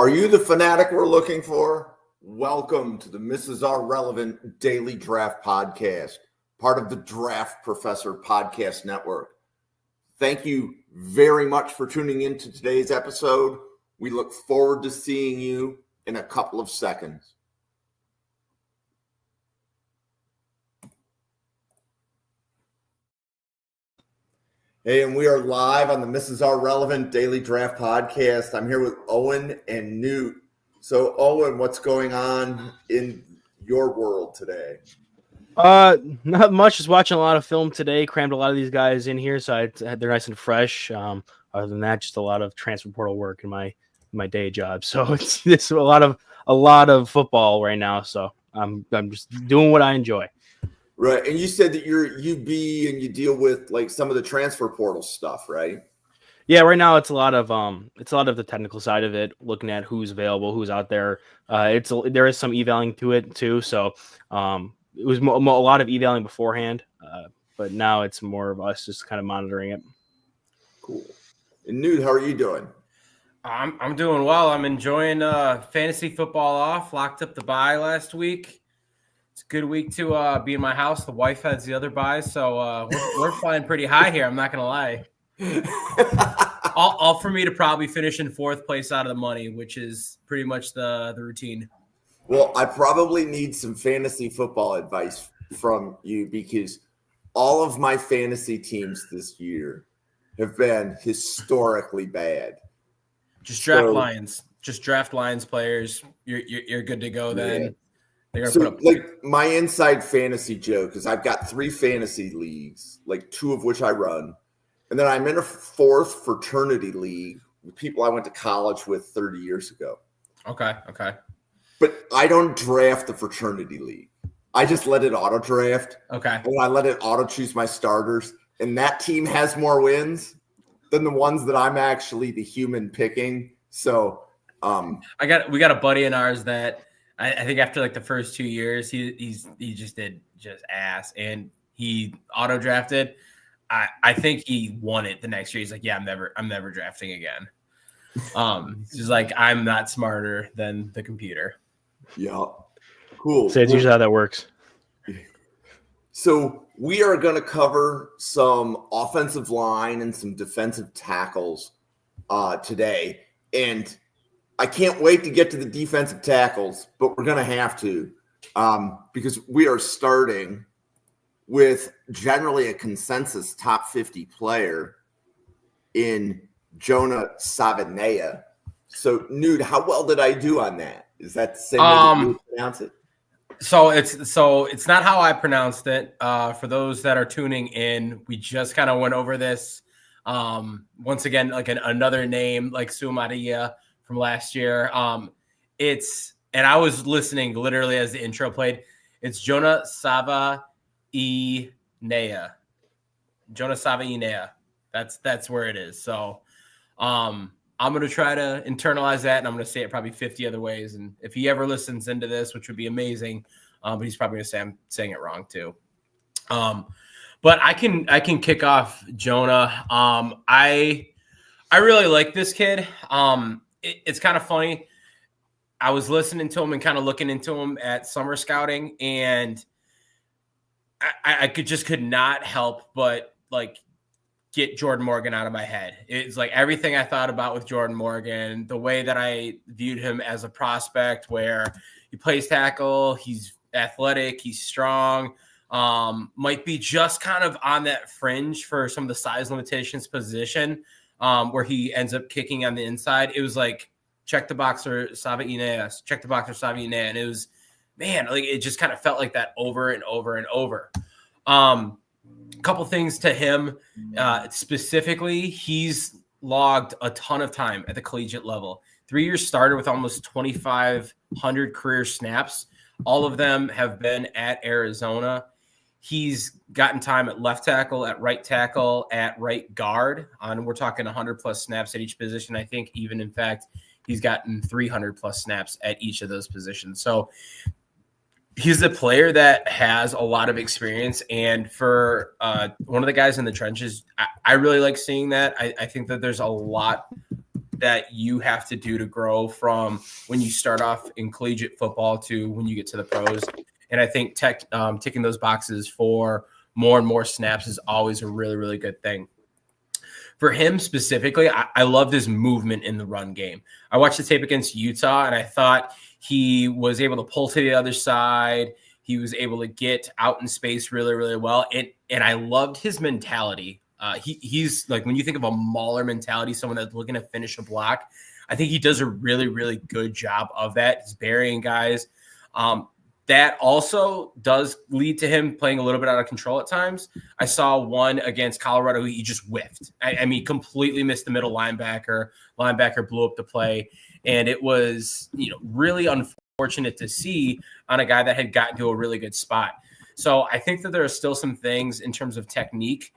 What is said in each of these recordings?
Are you the fanatic we're looking for? Welcome to the Mrs. R Relevant Daily Draft Podcast, part of the Draft Professor Podcast Network. Thank you very much for tuning in to today's episode. We look forward to seeing you in a couple of seconds. Hey, and we are live on the Mrs. R Relevant Daily Draft Podcast. I'm here with Owen and Newt. So, Owen, what's going on in your world today? Not much. Just watching a lot of film today. Crammed a lot of these guys in here, so they're nice and fresh. Other than that, just a lot of transfer portal work in my day job. So it's a lot of football right now. So I'm just doing what I enjoy. Right, and you said that you're UB and you deal with like some of the transfer portal stuff, right? Yeah, right now it's a lot of the technical side of it, looking at who's available, who's out there. There is some evaling to it too. So it was a lot of evaling beforehand, but now it's more of us just kind of monitoring it. Cool. And Newt, how are you doing? I'm doing well. I'm enjoying fantasy football off. Locked up the bye last week. It's a good week to be in my house. The wife has the other buys, so we're flying pretty high here. I'm not gonna lie. all for me to probably finish in fourth place out of the money, which is pretty much the routine. Well, I probably need some fantasy football advice from you because all of my fantasy teams this year have been historically bad. Just draft Lions. Just draft Lions players. You're good to go then. Yeah. So, like, my inside fantasy joke is I've got 3 fantasy leagues, like 2 of which I run. And then I'm in a 4th fraternity league with people I went to college with 30 years ago. Okay. But I don't draft the fraternity league. I just let it auto draft. Okay. And I let it auto choose my starters. And that team has more wins than the ones that I'm actually the human picking. So we got a buddy in ours that I think after like the first 2 years, he just did just ass, and he auto drafted. I think he won it the next year. He's like, yeah, I'm never drafting again. He's like, I'm not smarter than the computer. Yeah, cool. So it's usually how that works. So we are going to cover some offensive line and some defensive tackles today, and I can't wait to get to the defensive tackles, but we're going to have to because we are starting with generally a consensus top 50 player in Jonah Savaiinaea. So, Newt, how well did I do on that? Is that the same way that you pronounce it? So it's not how I pronounced it. For those that are tuning in, we just kind of went over this. Once again, like another name like Savaiinaea from last year. And I was listening literally as the intro played. It's Jonah Savaiinaea. Jonah Savaiinaea. That's where it is. So I'm going to try to internalize that, and I'm going to say it probably 50 other ways. And if he ever listens into this, which would be amazing, but he's probably going to say I'm saying it wrong too. But I can kick off Jonah. I really like this kid. It's kind of funny. I was listening to him and kind of looking into him at summer scouting, and I could not help but like get Jordan Morgan out of my head. It's like everything I thought about with Jordan Morgan, the way that I viewed him as a prospect, where he plays tackle, he's athletic, he's strong, might be just kind of on that fringe for some of the size limitations position, where he ends up kicking on the inside. It was like, check the box for Savaiinaea, and it was, man, like it just kind of felt like that over and over and over. A couple things to him specifically, he's logged a ton of time at the collegiate level. 3 years starter with almost 2,500 career snaps. All of them have been at Arizona. He's gotten time at left tackle, at right guard. We're talking 100-plus snaps at each position. I think even, in fact, he's gotten 300-plus snaps at each of those positions. So he's a player that has a lot of experience. And for one of the guys in the trenches, I really like seeing that. I think that there's a lot that you have to do to grow from when you start off in collegiate football to when you get to the pros. And I think ticking those boxes for more and more snaps is always a really, really good thing. For him specifically, I loved his movement in the run game. I watched the tape against Utah, and I thought he was able to pull to the other side. He was able to get out in space really, really well. And I loved his mentality. He's like, when you think of a mauler mentality, someone that's looking to finish a block, I think he does a really, really good job of that. He's burying guys. That also does lead to him playing a little bit out of control at times. I saw one against Colorado. He just whiffed. I mean, completely missed the middle linebacker. Linebacker blew up the play. And it was, really unfortunate to see on a guy that had gotten to a really good spot. So I think that there are still some things in terms of technique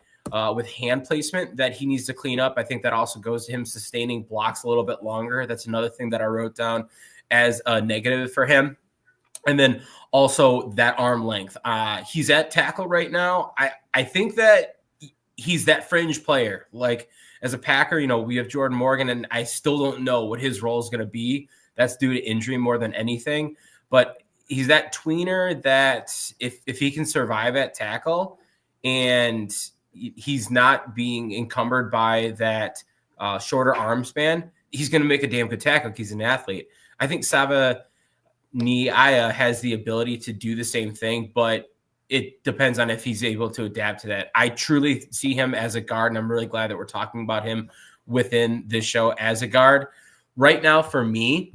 with hand placement that he needs to clean up. I think that also goes to him sustaining blocks a little bit longer. That's another thing that I wrote down as a negative for him. And then also that arm length. He's at tackle right now. I think that he's that fringe player. Like as a Packer, we have Jordan Morgan, and I still don't know what his role is going to be. That's due to injury more than anything. But he's that tweener that if he can survive at tackle and he's not being encumbered by that shorter arm span, he's going to make a damn good tackle because he's an athlete. I think Savaiinaea has the ability to do the same thing, but it depends on if he's able to adapt to that. I truly see him as a guard, and I'm really glad that we're talking about him within this show as a guard. Right now, for me,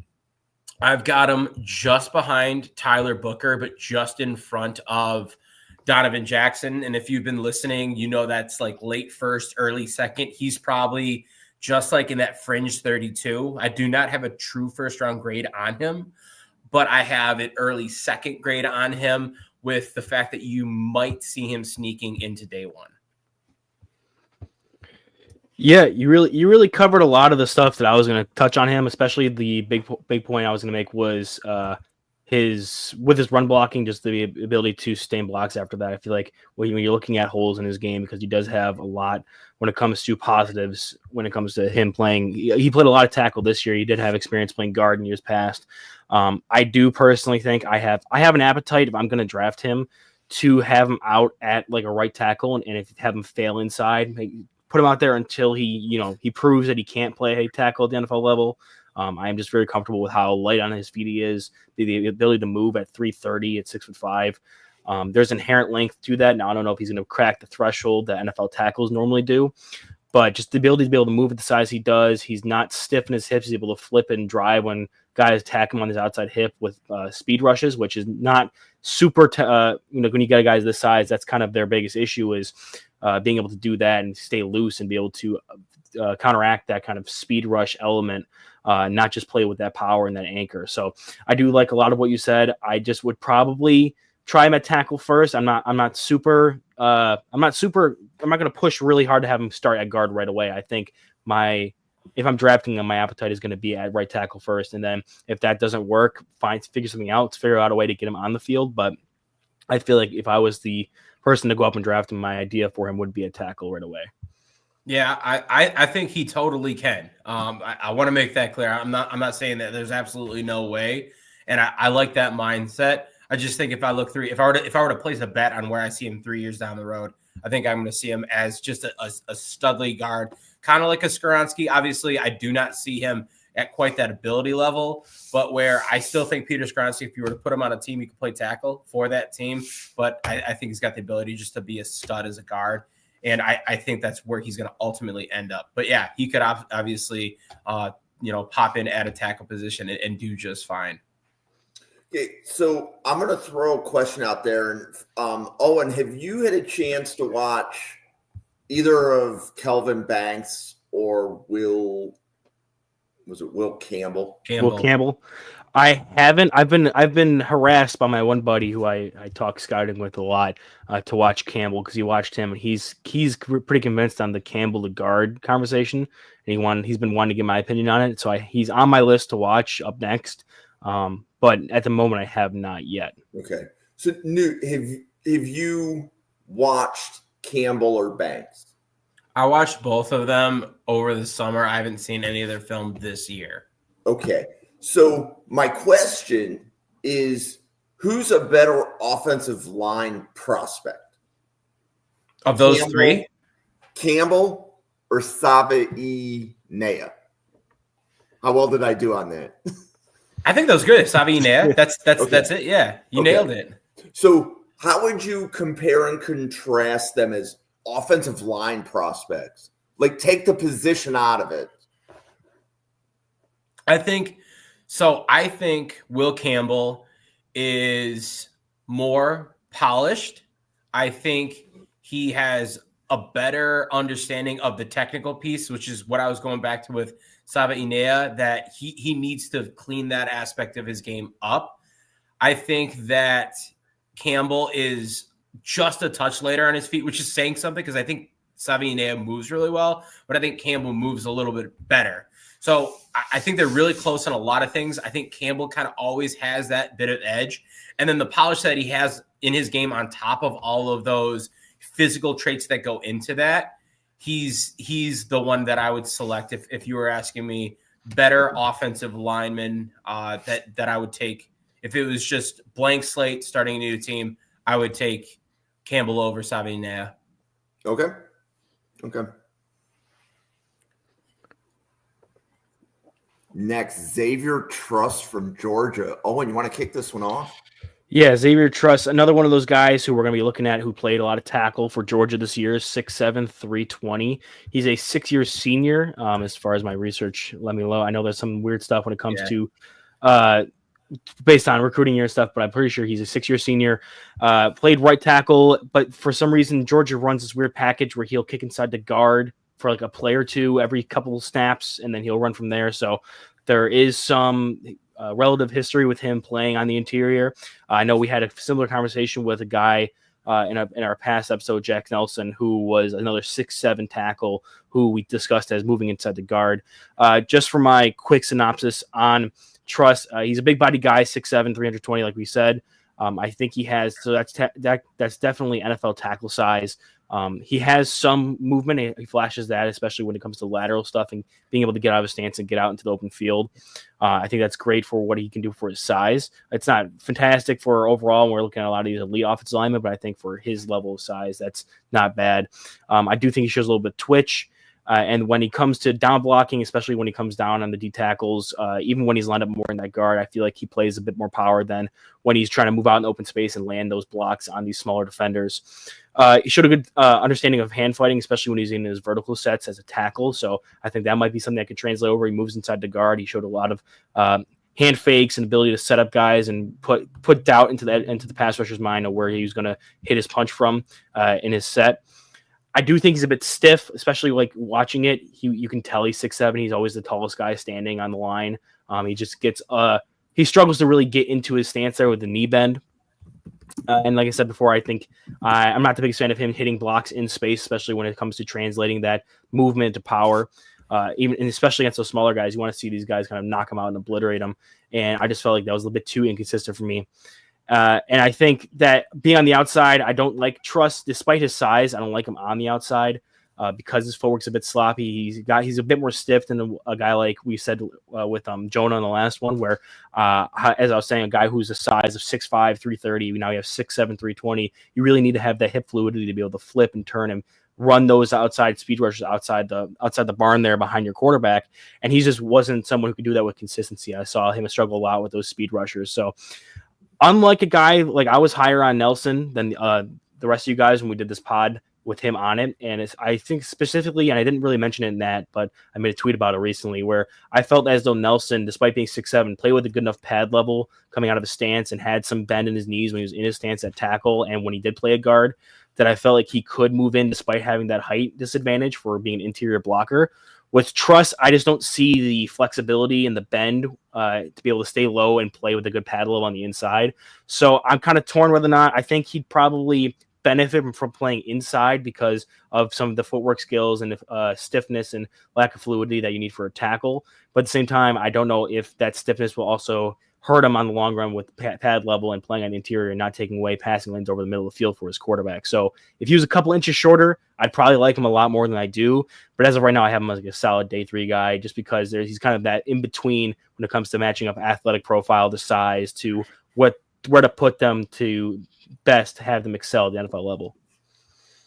I've got him just behind Tyler Booker, but just in front of Donovan Jackson. And if you've been listening, that's like late first, early second. He's probably just like in that fringe 32. I do not have a true first-round grade on him, but I have an early second grade on him with the fact that you might see him sneaking into day one. Yeah, you really covered a lot of the stuff that I was going to touch on him, especially the big point I was going to make was his run blocking, just the ability to sustain blocks after that. I feel like when you're looking at holes in his game, because he does have a lot when it comes to positives, when it comes to him playing. He played a lot of tackle this year. He did have experience playing guard in years past. I do personally think I have an appetite, if I'm going to draft him, to have him out at like a right tackle, and if have him fail inside, put him out there until he proves that he can't play a tackle at the NFL level. I am just very comfortable with how light on his feet he is, the ability to move at 330 at 6'5". There's inherent length to that. Now I don't know if he's going to crack the threshold that NFL tackles normally do, but just the ability to be able to move at the size he does. He's not stiff in his hips. He's able to flip and drive when guys attack him on his outside hip with speed rushes, which is not super. When you get guys this size, that's kind of their biggest issue is being able to do that and stay loose and be able to counteract that kind of speed rush element, not just play with that power and that anchor. So I do like a lot of what you said. I just would probably try him at tackle first. I'm not going to push really hard to have him start at guard right away. I think if I'm drafting him, my appetite is going to be at right tackle first. And then if that doesn't work, figure something out, figure out a way to get him on the field. But I feel like if I was the person to go up and draft him, my idea for him would be a tackle right away. Yeah, I think he totally can. I want to make that clear. I'm not saying that there's absolutely no way. And I like that mindset. I just think if I were to place a bet on where I see him 3 years down the road, I think I'm going to see him as just a studly guard, kind of like a Skoronski. Obviously, I do not see him at quite that ability level, but where I still think Peter Skoronski, if you were to put him on a team, he could play tackle for that team. But I think he's got the ability just to be a stud as a guard. And I think that's where he's going to ultimately end up. But yeah, he could obviously, pop in at a tackle position and do just fine. Okay, so I'm going to throw a question out there. And Owen, have you had a chance to watch either of Kelvin Banks or Will Campbell? Will Campbell. I haven't. I've been harassed by my one buddy who I talk scouting with a lot to watch Campbell because he watched him and he's pretty convinced on the Campbell to guard conversation and he's been wanting to get my opinion on it. So he's on my list to watch up next. But at the moment I have not yet. Okay. So Newt, have you watched Campbell or Banks? I watched both of them over the summer. I haven't seen any of their film this year. Okay. So my question is, who's a better offensive line prospect? Of those three? Campbell or Savaiinaea? How well did I do on that? I think that was good. Savaiinaea. That's it. Yeah. You nailed it. So how would you compare and contrast them as offensive line prospects? Like, take the position out of it. I think Will Campbell is more polished. I think he has a better understanding of the technical piece, which is what I was going back to with Savaiinaea, that he needs to clean that aspect of his game up. I think that Campbell is just a touch later on his feet, which is saying something because I think Savaiinaea moves really well, but I think Campbell moves a little bit better. So I think they're really close on a lot of things. I think Campbell kind of always has that bit of edge. And then the polish that he has in his game on top of all of those physical traits that go into that, he's the one that I would select if you were asking me better offensive lineman that I would take. If it was just blank slate starting a new team, I would take Campbell over Savaiinaea. Okay. Next, Xavier Truss from Georgia. Owen, you want to kick this one off? Yeah, Xavier Truss, another one of those guys who we're going to be looking at who played a lot of tackle for Georgia this year, 6'7", 320. He's a 6-year senior, as far as my research let me know. I know there's some weird stuff when it comes to based on recruiting year stuff, but I'm pretty sure he's a 6-year senior. Played right tackle, but for some reason, Georgia runs this weird package where he'll kick inside the guard for like a play or two every couple of snaps, and then he'll run from there. So there is some relative history with him playing on the interior. I know we had a similar conversation with a guy in our past episode, Jack Nelson, who was another 6'7" tackle who we discussed as moving inside the guard. Just for my quick synopsis on Truss, he's a big body guy, 6'7", 320, like we said. I think he has, so that's definitely NFL tackle size. He has some movement. He flashes that, especially when it comes to lateral stuff and being able to get out of his stance and get out into the open field. I think that's great for what he can do for his size. It's not fantastic for overall, and we're looking at a lot of these elite offensive linemen, but I think for his level of size, that's not bad. I do think he shows a little bit of twitch. And when he comes to down blocking, especially when he comes down on the D tackles, even when he's lined up more in that guard, I feel like he plays a bit more power than when he's trying to move out in open space and land those blocks on these smaller defenders. He showed a good understanding of hand fighting, especially when he's in his vertical sets as a tackle. So I think that might be something that could translate over. He moves inside the guard. He showed a lot of hand fakes and ability to set up guys and put doubt into the pass rusher's mind of where he was going to hit his punch from in his set. I do think he's a bit stiff, especially like watching it. You can tell he's 6'7". He's always the tallest guy standing on the line. He just gets he struggles to really get into his stance there with the knee bend. And like I said before, I think I'm not the biggest fan of him hitting blocks in space, especially when it comes to translating that movement to power. And especially against those smaller guys, you want to see these guys kind of knock them out and obliterate them. And I just felt like that was a little bit too inconsistent for me. And I think that being on the outside, I don't like Truss, despite his size. I don't like him on the outside because his footwork's a bit sloppy. He's a bit more stiff than a guy like we said with Jonah in the last one, where, as I was saying, a guy who's the size of 6'5", 330. Now you have 6'7", 320. You really need to have that hip fluidity to be able to flip and turn and run those outside speed rushes outside the barn there behind your quarterback. And he just wasn't someone who could do that with consistency. I saw him struggle a lot with those speed rushers. So unlike a guy like I was higher on Nelson than the rest of you guys when we did this pod with him on it. And I think specifically, and I didn't really mention it in that, but I made a tweet about it recently where I felt as though Nelson, despite being 6'7", played with a good enough pad level coming out of his stance and had some bend in his knees when he was in his stance at tackle. And when he did play a guard, that I felt like he could move in despite having that height disadvantage for being an interior blocker. With Truss, I just don't see the flexibility and the bend to be able to stay low and play with a good pad level on the inside. So I'm kind of torn whether or not I think he'd probably benefit from playing inside because of some of the footwork skills and stiffness and lack of fluidity that you need for a tackle. But at the same time, I don't know if that stiffness will also hurt him on the long run with pad level and playing on the interior and not taking away passing lanes over the middle of the field for his quarterback. So if he was a couple inches shorter, I'd probably like him a lot more than I do. But as of right now, I have him as like a solid day 3 guy just because he's kind of that in between when it comes to matching up athletic profile, the size to where to put them to best have them excel at the NFL level.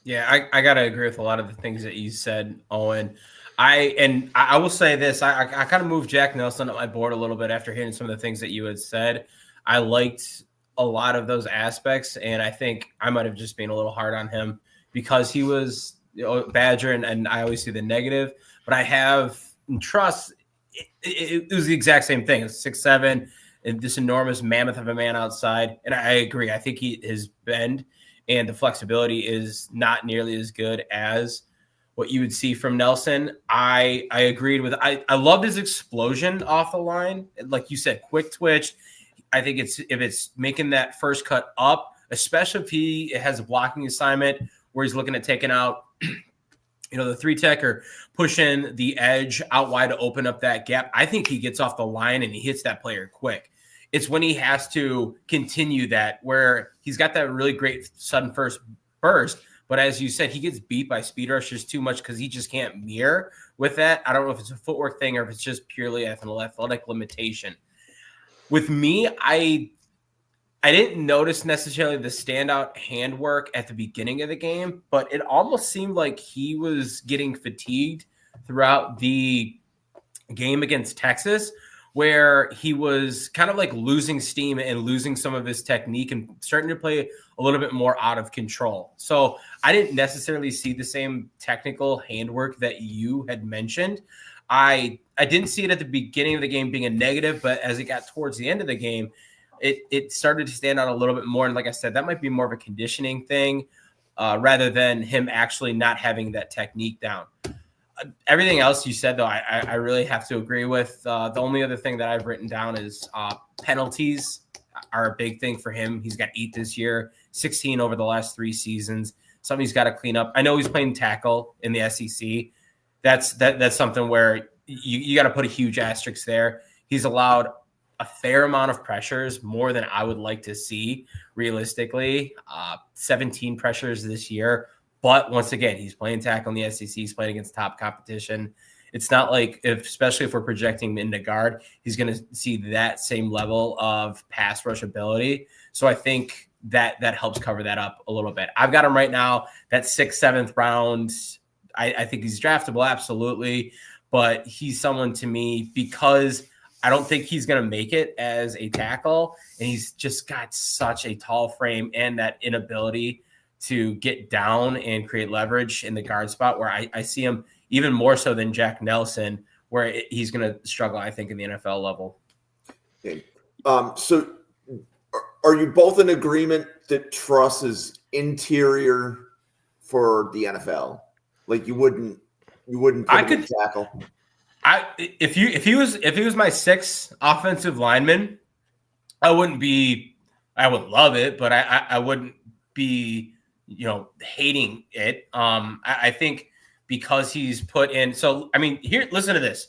Yeah, I got to agree with a lot of the things that you said, Owen. I will say this. I kind of moved Jack Nelson up my board a little bit after hearing some of the things that you had said. I liked a lot of those aspects, and I think I might have just been a little hard on him because he was Badger, and I always see the negative. But I have Truss. It was the exact same thing. It's 6'7", and this enormous mammoth of a man outside. And I agree. I think his bend and the flexibility is not nearly as good as what you would see from Nelson. I agreed with. I loved his explosion off the line. Like you said, quick twitch. I think if it's making that first cut up, especially if he has a blocking assignment where he's looking at taking out, the 3-tech or pushing the edge out wide to open up that gap. I think he gets off the line and he hits that player quick. It's when he has to continue that where he's got that really great sudden first burst. But as you said, he gets beat by speed rushers too much because he just can't mirror with that. I don't know if it's a footwork thing or if it's just purely an athletic limitation. With me, I didn't notice necessarily the standout handwork at the beginning of the game, but it almost seemed like he was getting fatigued throughout the game against Texas, where he was kind of like losing steam and losing some of his technique and starting to play a little bit more out of control. So I didn't necessarily see the same technical handwork that you had mentioned. I didn't see it at the beginning of the game being a negative, but as it got towards the end of the game, it started to stand out a little bit more. And like I said, that might be more of a conditioning thing rather than him actually not having that technique down. Everything else you said, though, I really have to agree with. The only other thing that I've written down is penalties are a big thing for him. He's got 8 this year, 16 over the last 3 seasons. Something he's got to clean up. I know he's playing tackle in the SEC. That's something where you got to put a huge asterisk there. He's allowed a fair amount of pressures, more than I would like to see realistically. 17 pressures this year. But once again, he's playing tackle in the SEC. He's playing against top competition. It's not like, especially if we're projecting him into guard, he's going to see that same level of pass rush ability. So I think that helps cover that up a little bit. I've got him right now, that 6th, 7th round. I think he's draftable, absolutely. But he's someone to me because I don't think he's going to make it as a tackle. And he's just got such a tall frame and that inability to get down and create leverage in the guard spot where I see him even more so than Jack Nelson, where he's going to struggle, I think, in the NFL level. Okay. So are you both in agreement that Truss is interior for the NFL? Like you wouldn't put him in tackle? If he was my 6th offensive lineman, I wouldn't love it, but I wouldn't be hating it. I think because he's put in. So, I mean, here, listen to this.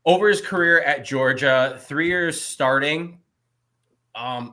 Over his career at Georgia, 3 years starting,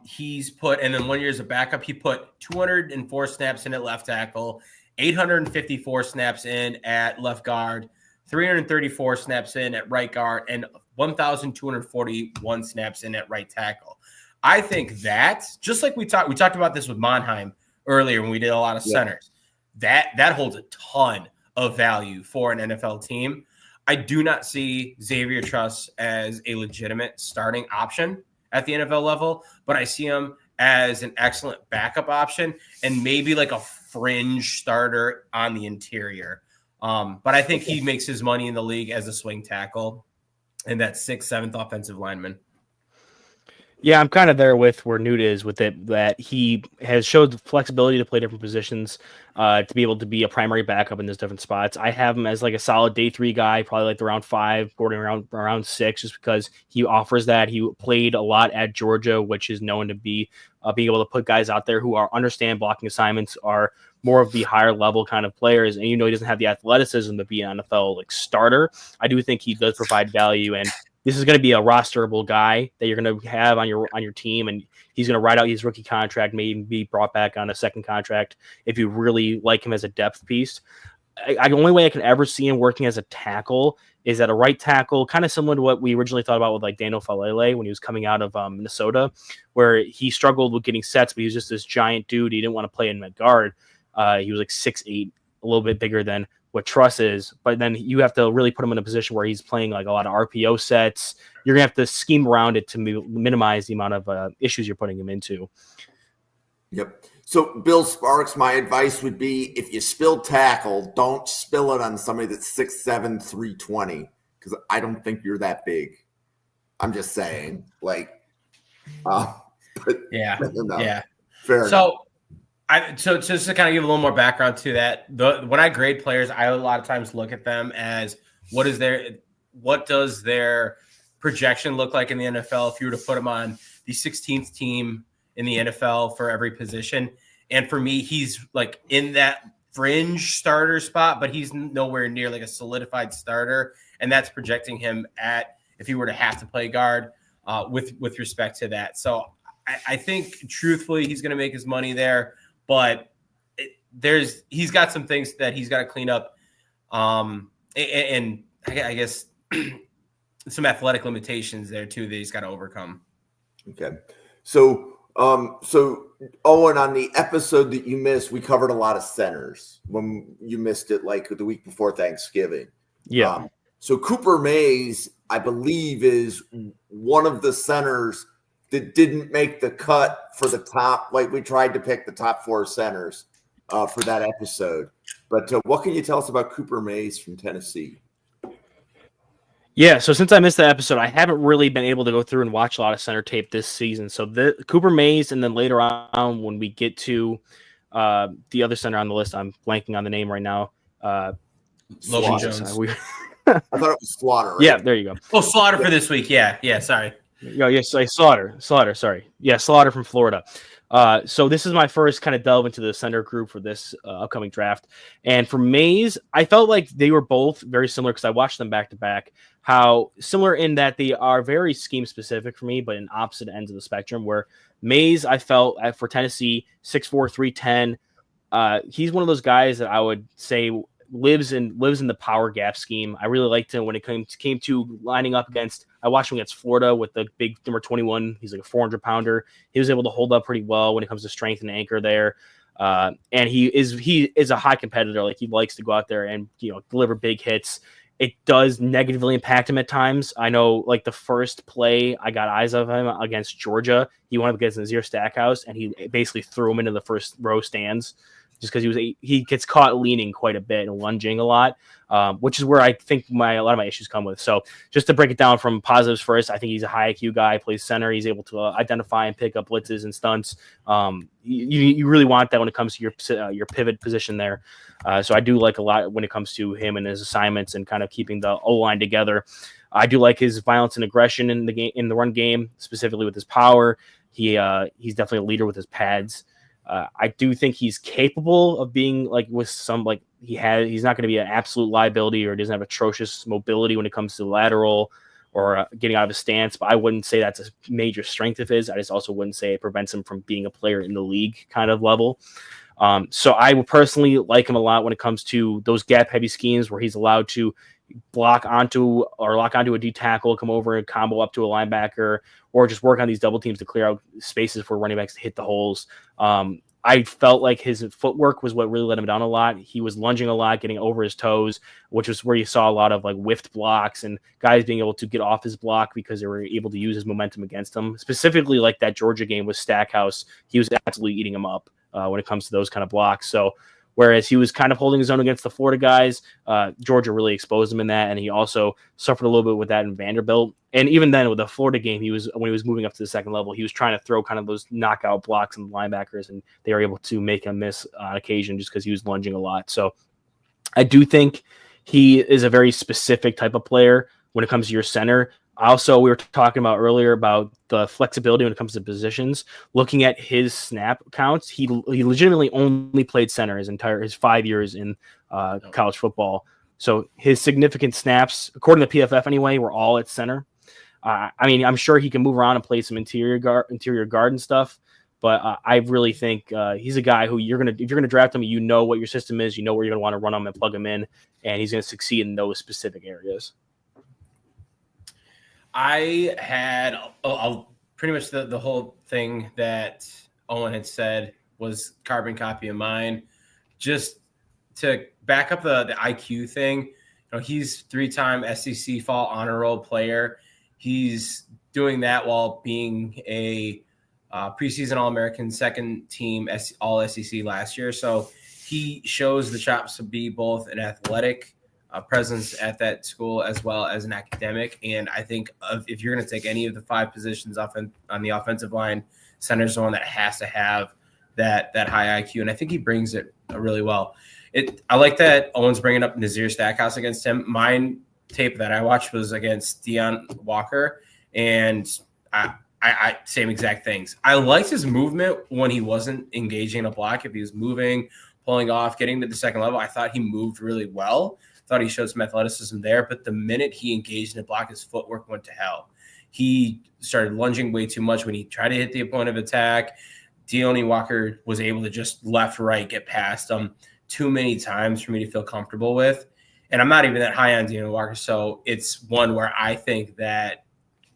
he's put, and then 1 year as a backup, he put 204 snaps in at left tackle, 854 snaps in at left guard, 334 snaps in at right guard, and 1,241 snaps in at right tackle. I think that, just like we talked about this with Monheim earlier when we did a lot of centers, that holds a ton of value for an NFL team. I do not see Xavier Truss as a legitimate starting option at the NFL level, but I see him as an excellent backup option and maybe like a fringe starter on the interior. But I think he makes his money in the league as a swing tackle and that 6th, 7th offensive lineman. Yeah, I'm kind of there with where Newt is with it, that he has showed the flexibility to play different positions, to be able to be a primary backup in those different spots. I have him as like a solid day 3 guy, probably like the round 5, bordering around 6, just because he offers that. He played a lot at Georgia, which is known to be being able to put guys out there who understand blocking assignments, are more of the higher level kind of players. And he doesn't have the athleticism to be an NFL like starter. I do think he does provide value, and this is going to be a rosterable guy that you're going to have on your team, and he's going to ride out his rookie contract, maybe be brought back on a second contract if you really like him as a depth piece. The only way I can ever see him working as a tackle is at a right tackle, kind of similar to what we originally thought about with like Deone Walker when he was coming out of Minnesota, where he struggled with getting sets, but he was just this giant dude. He didn't want to play in mid guard. He was like 6'8", a little bit bigger than what Truss is, but then you have to really put him in a position where he's playing like a lot of RPO sets. You're gonna have to scheme around it to minimize the amount of issues you're putting him into. Yep. So, Bill Sparks, my advice would be if you spill tackle, don't spill it on somebody that's 6'7", 320, because I don't think you're that big. I'm just saying, like, but yeah. Fair enough. So just to kind of give a little more background to that, when I grade players, I a lot of times look at them as what does their projection look like in the NFL if you were to put them on the 16th team in the NFL for every position. And for me, he's like in that fringe starter spot, but he's nowhere near like a solidified starter. And that's projecting him at, if he were to have to play guard with respect to that. So I think truthfully, he's going to make his money there, but he's got some things that he's got to clean up. And I guess some athletic limitations there too, that he's got to overcome. Okay. So Owen, on the episode that you missed, we covered a lot of centers when you missed it, like the week before Thanksgiving. Yeah. So Cooper Mays, I believe, is one of the centers that didn't make the cut for the top. Like we tried to pick the top 4 centers for that episode. But what can you tell us about Cooper Mays from Tennessee? Yeah, so since I missed that episode, I haven't really been able to go through and watch a lot of center tape this season. So the Cooper Mays, and then later on when we get to the other center on the list, I'm blanking on the name right now. Logan Jones. I thought it was Slaughter. Right? Yeah, there you go. Oh, Slaughter for this week. Yeah, sorry. Slaughter. Sorry. Yeah, Slaughter from Florida. So this is my first kind of delve into the center group for this upcoming draft. And for Mays, I felt like they were both very similar because I watched them back to back. How similar in that they are very scheme specific for me, but in opposite ends of the spectrum. Where Mays, I felt for Tennessee, 6'4", 310. He's one of those guys that I would say lives in the power gap scheme. I really liked him when it came to lining up against. I watched him against Florida with the big number 21. He's like a 400-pounder. He was able to hold up pretty well when it comes to strength and anchor there. And he is a high competitor. Like he likes to go out there and deliver big hits. It does negatively impact him at times. I know, like the first play I got eyes of him against Georgia, he went up against Nazir Stackhouse and he basically threw him into the first row stands. Just because he gets caught leaning quite a bit and lunging a lot, which is where I think a lot of my issues come with. So just to break it down from positives first, I think he's a high IQ guy, plays center. He's able to identify and pick up blitzes and stunts. You really want that when it comes to your pivot position there. So I do like a lot when it comes to him and his assignments and kind of keeping the O-line together. I do like his violence and aggression in the game, in the run game, specifically with his power. He's definitely a leader with his pads. I do think he's capable of being like with some like he's not going to be an absolute liability or doesn't have atrocious mobility when it comes to lateral or getting out of his stance, but I wouldn't say that's a major strength of his. I just also wouldn't say it prevents him from being a player in the league kind of level. So I would personally like him a lot when it comes to those gap heavy schemes where he's allowed to lock onto a D tackle, come over and combo up to a linebacker, or just work on these double teams to clear out spaces for running backs to hit the holes. I felt like his footwork was what really let him down a lot. He was lunging a lot, getting over his toes, which was where you saw a lot of like whiffed blocks and guys being able to get off his block because they were able to use his momentum against him. Specifically like that Georgia game with Stackhouse, he was absolutely eating him up when it comes to those kind of blocks. So whereas he was kind of holding his own against the Florida guys, Georgia really exposed him in that, and he also suffered a little bit with that in Vanderbilt. And even then, with the Florida game, when he was moving up to the second level, he was trying to throw kind of those knockout blocks on the linebackers, and they were able to make him miss on occasion just because he was lunging a lot. So I do think he is a very specific type of player when it comes to your center. Also, we were talking about earlier about the flexibility when it comes to positions. Looking at his snap counts, he legitimately only played center his 5 years in college football. So his significant snaps, according to PFF anyway, were all at center. I mean, I'm sure he can move around and play some interior guard and stuff. But I really think he's a guy who if you're gonna draft him, you know what your system is, you know where you're gonna want to run him and plug him in, and he's gonna succeed in those specific areas. I had pretty much the whole thing that Owen had said was carbon copy of mine. Just to back up the IQ thing, he's 3-time SEC Fall Honor Roll player. He's doing that while being a preseason All-American, second team All SEC last year. So he shows the chops to be both an athletic presence at that school as well as an academic. And I think if you're going to take any of the 5 positions on the offensive line, center's the one that has to have that high IQ. And I think he brings it really well. I like that Owen's bringing up Nazir Stackhouse against him. Mine tape that I watched was against Deone Walker, and I same exact things. I liked his movement when he wasn't engaging a block. If he was moving, pulling off, getting to the second level, I thought he moved really well. Thought he showed some athleticism there. But the minute he engaged in a block, his footwork went to hell. He started lunging way too much when he tried to hit the point of attack. Deone Walker was able to just left, right, get past him too many times for me to feel comfortable with. And I'm not even that high on Deone Walker. So it's one where I think that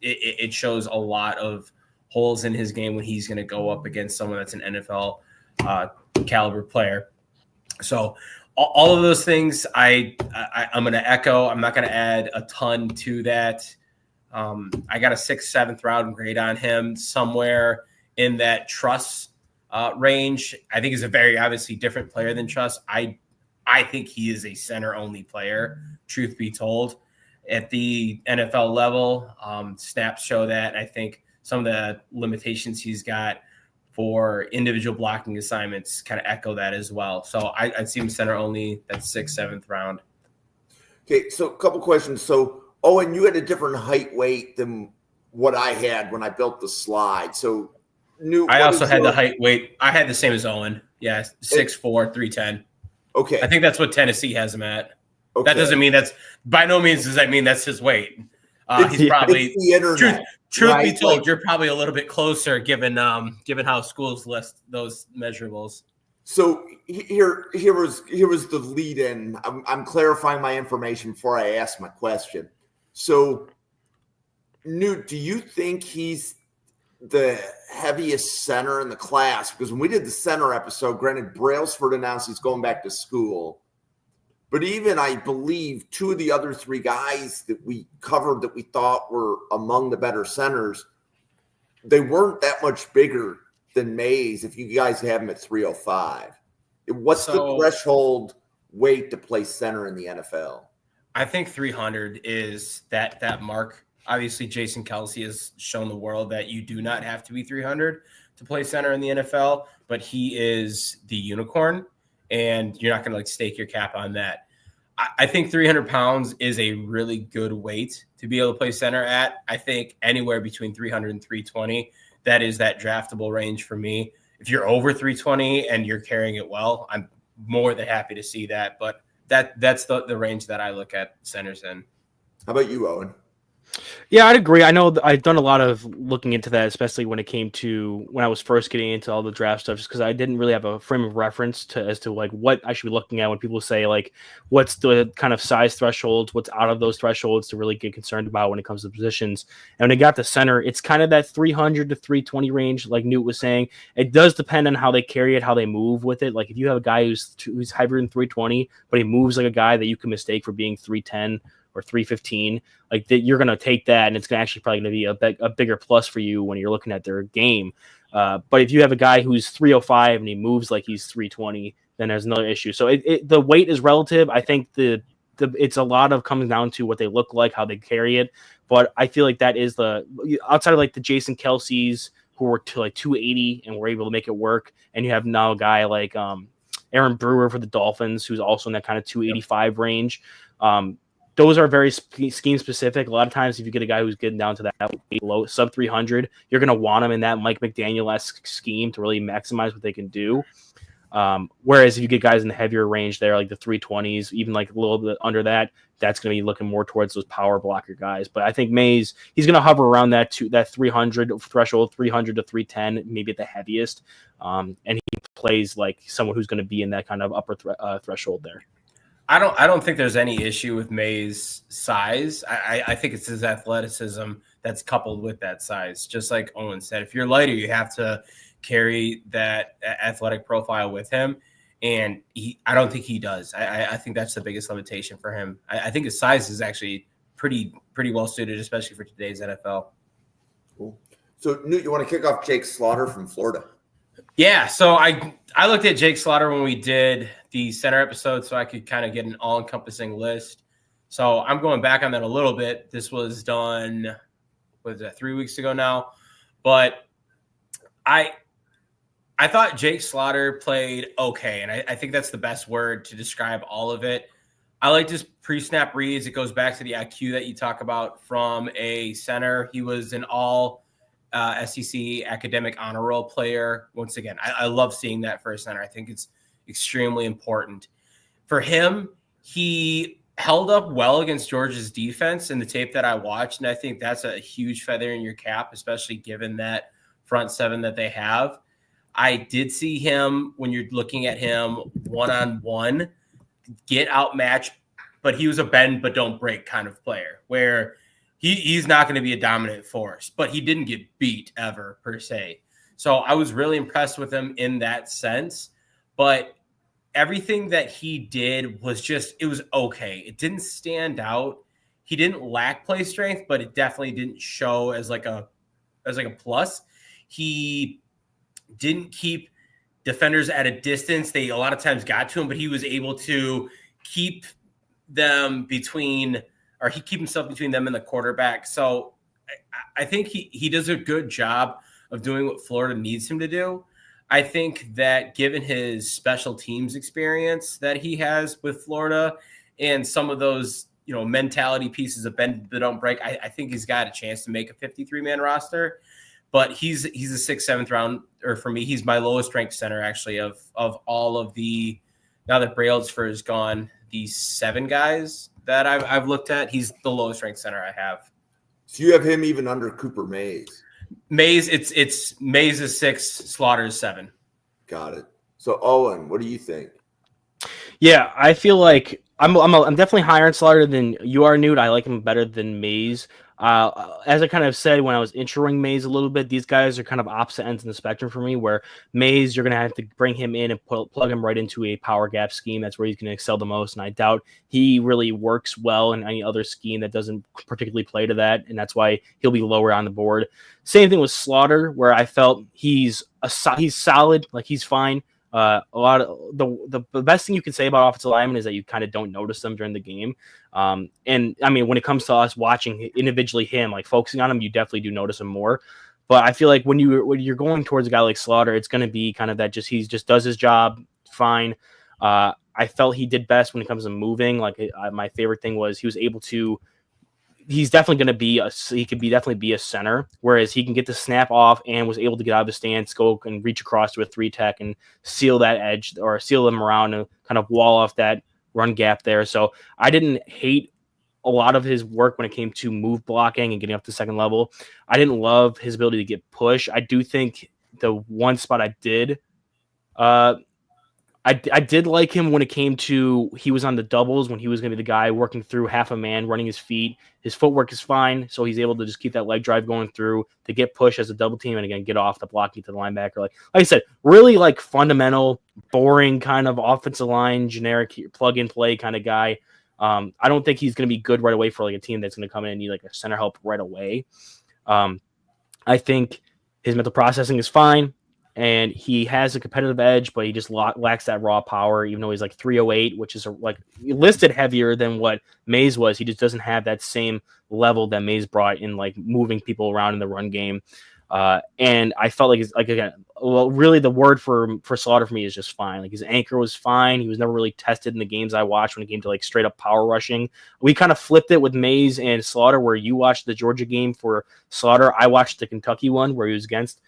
it shows a lot of holes in his game when he's going to go up against someone that's an NFL caliber player. So all of those things I'm going to echo. I'm not going to add a ton to that. I got a 6th, 7th round grade on him, somewhere in that Truss range. I think he's a very obviously different player than Truss. I think he is a center-only player, truth be told. At the NFL level, snaps show that. I think some of the limitations he's got for individual blocking assignments kind of echo that as well. So I'd see him center-only, that 6th, 7th round. Okay, so a couple questions. So, Owen, you had a different height weight than what I had when I built the slide. So, Newt, I also had the height weight. I had the same as Owen. Yeah, 6'4", 310. Okay. I think that's what Tennessee has him at. Okay. That doesn't mean by no means does that mean that's his weight. He's probably, the internet, truth right? be told, you're probably a little bit closer given how schools list those measurables. So here was the lead in. I'm clarifying my information before I ask my question. So, Newt, do you think he's the heaviest center in the class? Because when we did the center episode, granted, Brailsford announced he's going back to school. But even, I believe, 2 of the other 3 guys that we covered that we thought were among the better centers, they weren't that much bigger than Mays if you guys have him at 305. What's the threshold weight to play center in the NFL? I think 300 is that mark. Obviously, Jason Kelce has shown the world that you do not have to be 300 to play center in the NFL, but he is the unicorn, and you're not going to stake your cap on that. I think 300 pounds is a really good weight to be able to play center at. I think anywhere between 300 and 320, that is that draftable range for me. If you're over 320 and you're carrying it well, I'm more than happy to see that. But that's the range that I look at centers in. How about you, Owen? Yeah, I'd agree. I know I've done a lot of looking into that, especially when it came to when I was first getting into all the draft stuff, just because I didn't really have a frame of reference as to what I should be looking at when people say what's the kind of size thresholds, what's out of those thresholds to really get concerned about when it comes to positions. And when it got to center, it's kind of that 300 to 320 range, like Newt was saying. It does depend on how they carry it, how they move with it. Like if you have a guy who's heavier than 320, but he moves like a guy that you can mistake for being 310 or 315, you're going to take that, and it's actually probably going to be a bigger plus for you when you're looking at their game. But if you have a guy who's 305 and he moves like he's 320, then there's another issue. So the weight is relative. I think it's a lot of coming down to what they look like, how they carry it. But I feel like that is outside of the Jason Kelce's who were to 280 and were able to make it work, and you have now a guy like Aaron Brewer for the Dolphins who's also in that kind of 285 range. Those are very scheme specific. A lot of times, if you get a guy who's getting down to that low sub 300, you're going to want him in that Mike McDaniel-esque scheme to really maximize what they can do. Whereas if you get guys in the heavier range there, like the 320s, even like a little bit under that, that's going to be looking more towards those power blocker guys. But I think Mays, he's going to hover around that 300 threshold, 300 to 310, maybe at the heaviest. And he plays like someone who's going to be in that kind of upper threshold there. I don't think there's any issue with Mays' size. I think it's his athleticism that's coupled with that size. Just like Owen said, if you're lighter, you have to carry that athletic profile with him. And I don't think he does. I think that's the biggest limitation for him. I think his size is actually pretty well suited, especially for today's NFL. Cool. So, Newt, you want to kick off Jake Slaughter from Florida? Yeah, so I looked at Jake Slaughter when we did the center episode so I could kind of get an all-encompassing list. So I'm going back on that a little bit. This was done, what is that, 3 weeks ago now? But I thought Jake Slaughter played okay, and I think that's the best word to describe all of it. I like his pre-snap reads. It goes back to the IQ that you talk about from a center. He was an all SEC academic honor roll player. Once again, I love seeing that for a center. I think it's extremely important. For him, he held up well against Georgia's defense in the tape that I watched, and I think that's a huge feather in your cap, especially given that front seven that they have. I did see him, when you're looking at him one-on-one, get outmatched, but he was a bend but don't break kind of player where he's not going to be a dominant force, but he didn't get beat ever per se. So I was really impressed with him in that sense, but everything that he did was just, it was okay. It didn't stand out. He didn't lack play strength, but it definitely didn't show as like a plus. He didn't keep defenders at a distance. They a lot of times got to him, but he was able to keep them between, or he keep himself between them and the quarterback. So I think he does a good job of doing what Florida needs him to do. I think that given his special teams experience that he has with Florida and some of those, mentality pieces of bend but don't break, I think he's got a chance to make a 53-man roster. But he's a 6th, 7th round, or for me, he's my lowest ranked center actually of all of the, now that Brailsford is gone, the 7 guys that I've looked at, he's the lowest ranked center I have. So you have him even under Cooper Mays. Mays, it's Mays is 6, Slaughter's 7. Got it. So Owen, what do you think? Yeah, I feel like I'm definitely higher on Slaughter than you are, Newt. I like him better than Mays. As I kind of said when I was introing Mays a little bit, these guys are kind of opposite ends in the spectrum for me, where Mays, you're going to have to bring him in and plug him right into a power gap scheme. That's where he's going to excel the most. And I doubt he really works well in any other scheme that doesn't particularly play to that. And that's why he'll be lower on the board. Same thing with Slaughter, where I felt he's solid, like he's fine. A lot of the best thing you can say about offensive linemen is that you kind of don't notice them during the game. And I mean, when it comes to us watching individually him, like focusing on him, you definitely do notice him more. But I feel like when you're going towards a guy like Slaughter, it's going to be kind of that he just does his job fine. I felt he did best when it comes to moving. Like my favorite thing was he was able to. He's definitely going to be definitely be a center, whereas he can get the snap off and was able to get out of the stance, go and reach across to a 3-tech and seal that edge or seal them around and kind of wall off that run gap there. So I didn't hate a lot of his work when it came to move blocking and getting up to second level. I didn't love his ability to get push. I do think the one spot I did, I did like him when it came to he was on the doubles when he was going to be the guy working through half a man, running his feet. His footwork is fine, so he's able to just keep that leg drive going through to get push as a double team and again get off the blocking to the linebacker. Like I said, really like fundamental, boring kind of offensive line, generic plug and play kind of guy. I don't think he's going to be good right away for like a team that's going to come in and need like a center help right away. I think his mental processing is fine. And he has a competitive edge, but he just lacks that raw power, even though he's like 308, which is like listed heavier than what Mays was. He just doesn't have that same level that Mays brought in, like moving people around in the run game. And I felt like again, well, really the word for Slaughter for me is just fine. Like his anchor was fine. He was never really tested in the games I watched when it came to like straight up power rushing. We kind of flipped it with Mays and Slaughter, where you watched the Georgia game for Slaughter. I watched the Kentucky one where he was against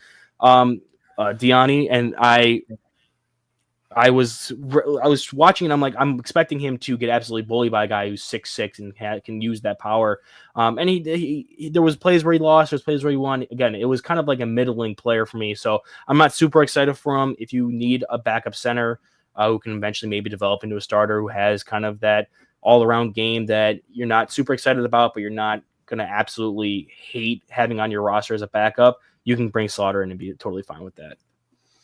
Deone, and I was watching and I'm like, I'm expecting him to get absolutely bullied by a guy who's 6'6" and can use that power. And he there was plays where he lost, there's plays where he won. Again, it was kind of like a middling player for me. So I'm not super excited for him. If you need a backup center who can eventually maybe develop into a starter who has kind of that all around game that you're not super excited about, but you're not going to absolutely hate having on your roster as a backup, you can bring Slaughter in and be totally fine with that.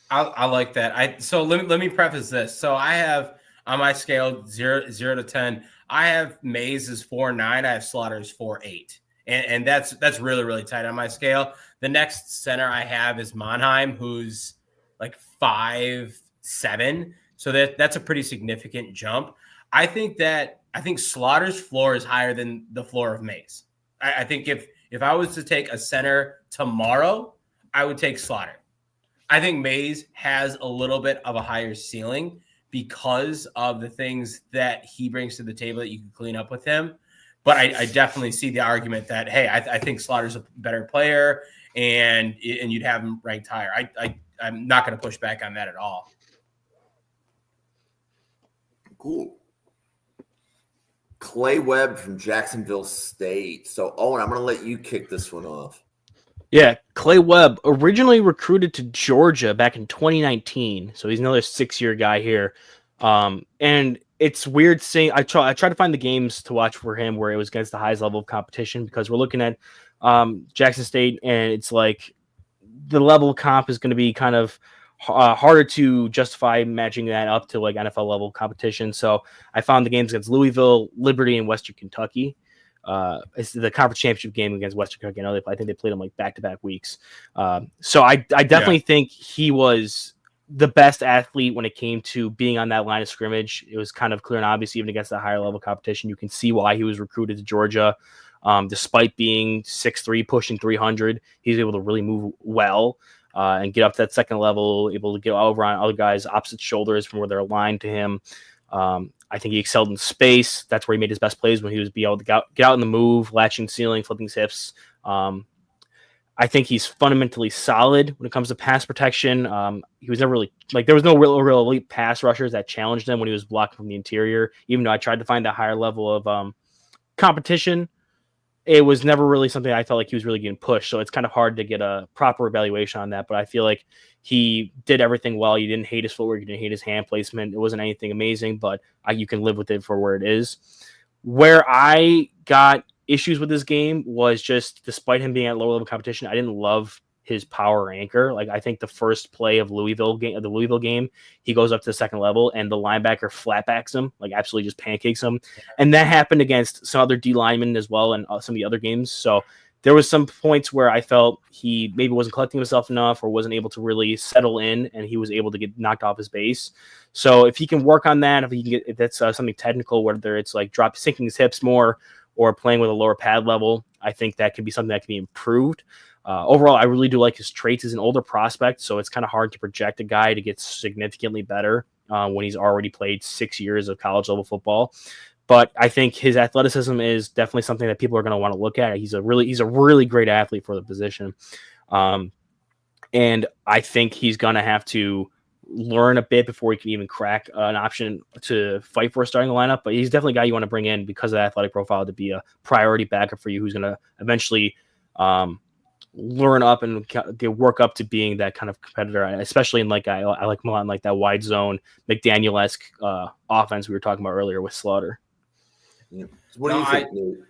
I like that. So let me preface this. So I have on my scale 0 to 10. I have Mays as 4.9. I have Slaughter as 4.8, and that's really really tight on my scale. The next center I have is Monheim, who's like 5'7". So that's a pretty significant jump. I think Slaughter's floor is higher than the floor of Mays. I think if I was to take a center tomorrow, I would take Slaughter. I think Mays has a little bit of a higher ceiling because of the things that he brings to the table that you can clean up with him. But I definitely see the argument that, hey, I think Slaughter's a better player and you'd have him ranked higher. I'm not going to push back on that at all. Cool. Clay Webb from Jacksonville State. So, Owen, I'm going to let you kick this one off. Yeah, Clay Webb, originally recruited to Georgia back in 2019, so he's another 6-year guy here. And it's weird seeing. I try to find the games to watch for him where it was against the highest level of competition because we're looking at Jackson State, and it's like the level of comp is going to be kind of harder to justify matching that up to like NFL level competition. So I found the games against Louisville, Liberty, and Western Kentucky. It's the conference championship game against Western Kentucky. I think they played them like back-to-back weeks. So I definitely think he was the best athlete when it came to being on that line of scrimmage. It was kind of clear and obvious even against the higher level competition. You can see why he was recruited to Georgia. Despite being 6'3", pushing 300, he's able to really move well and get up to that second level, able to get over on other guys' opposite shoulders from where they're aligned to him. I think he excelled in space. That's where he made his best plays when he was able to get out in the move, latching ceiling, flipping his hips. I think he's fundamentally solid when it comes to pass protection. He was never really there was no real elite pass rushers that challenged him when he was blocking from the interior. Even though I tried to find that higher level of competition, it was never really something I felt like he was really getting pushed. So it's kind of hard to get a proper evaluation on that. But I feel like he did everything well. You didn't hate his footwork. You didn't hate his hand placement. It wasn't anything amazing, but you can live with it for where it is. Where I got issues with this game was just, despite him being at lower level competition, I didn't love his power anchor. Like, I think the first play of the Louisville game, he goes up to the second level and the linebacker flatbacks him, like absolutely just pancakes him. And that happened against some other D linemen as well and some of the other games. So there was some points where I felt he maybe wasn't collecting himself enough or wasn't able to really settle in, and he was able to get knocked off his base. So if he can work on that, if that's something technical, whether it's like sinking his hips more or playing with a lower pad level, I think that could be something that can be improved. Overall, I really do like his traits as an older prospect, so it's kind of hard to project a guy to get significantly better when he's already played 6 years of college level football. But I think his athleticism is definitely something that people are going to want to look at. He's a really great athlete for the position. And I think he's going to have to learn a bit before he can even crack an option to fight for a starting lineup. But he's definitely a guy you want to bring in because of the athletic profile to be a priority backup for you, who's going to eventually learn up and work up to being that kind of competitor, especially in I like him a lot in like that wide zone McDaniel-esque offense we were talking about earlier with Slaughter. Yeah. What do you think, Newt?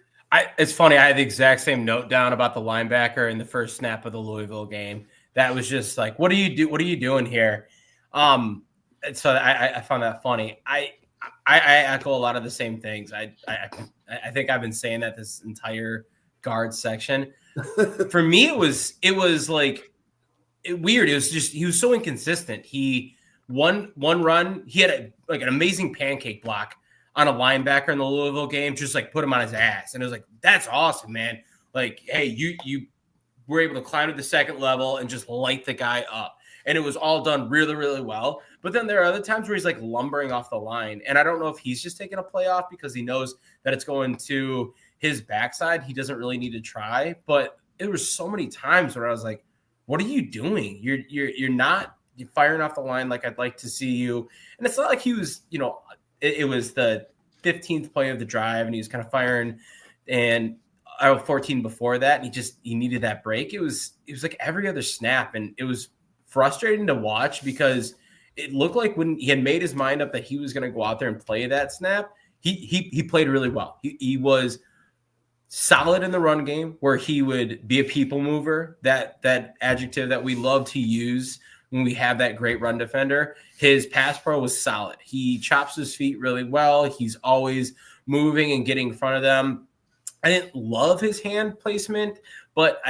It's funny. I had the exact same note down about the linebacker in the first snap of the Louisville game. That was just like, what do you do? What are you doing here? So I found that funny. I echo a lot of the same things. I think I've been saying that this entire guard section. For me, it was like weird. It was just, he was so inconsistent. He one run, he had an amazing pancake block on a linebacker in the Louisville game, just like put him on his ass. And it was like, that's awesome, man. Like, hey, you were able to climb to the second level and just light the guy up. And it was all done really, really well. But then there are other times where he's like lumbering off the line. And I don't know if he's just taking a play off because he knows that it's going to his backside. He doesn't really need to try. But there were so many times where I was like, what are you doing? You're not firing off the line like I'd like to see you. And it's not like he was, it was the 15th play of the drive and he was kind of firing, and I was 14 before that, and he needed that break. It was like every other snap, and it was frustrating to watch because it looked like when he had made his mind up that he was going to go out there and play that snap, he played really well. He was solid in the run game, where he would be a people mover, that adjective that we love to use when we have that great run defender. His pass pro was solid. He chops his feet really well. He's always moving and getting in front of them. I didn't love his hand placement, but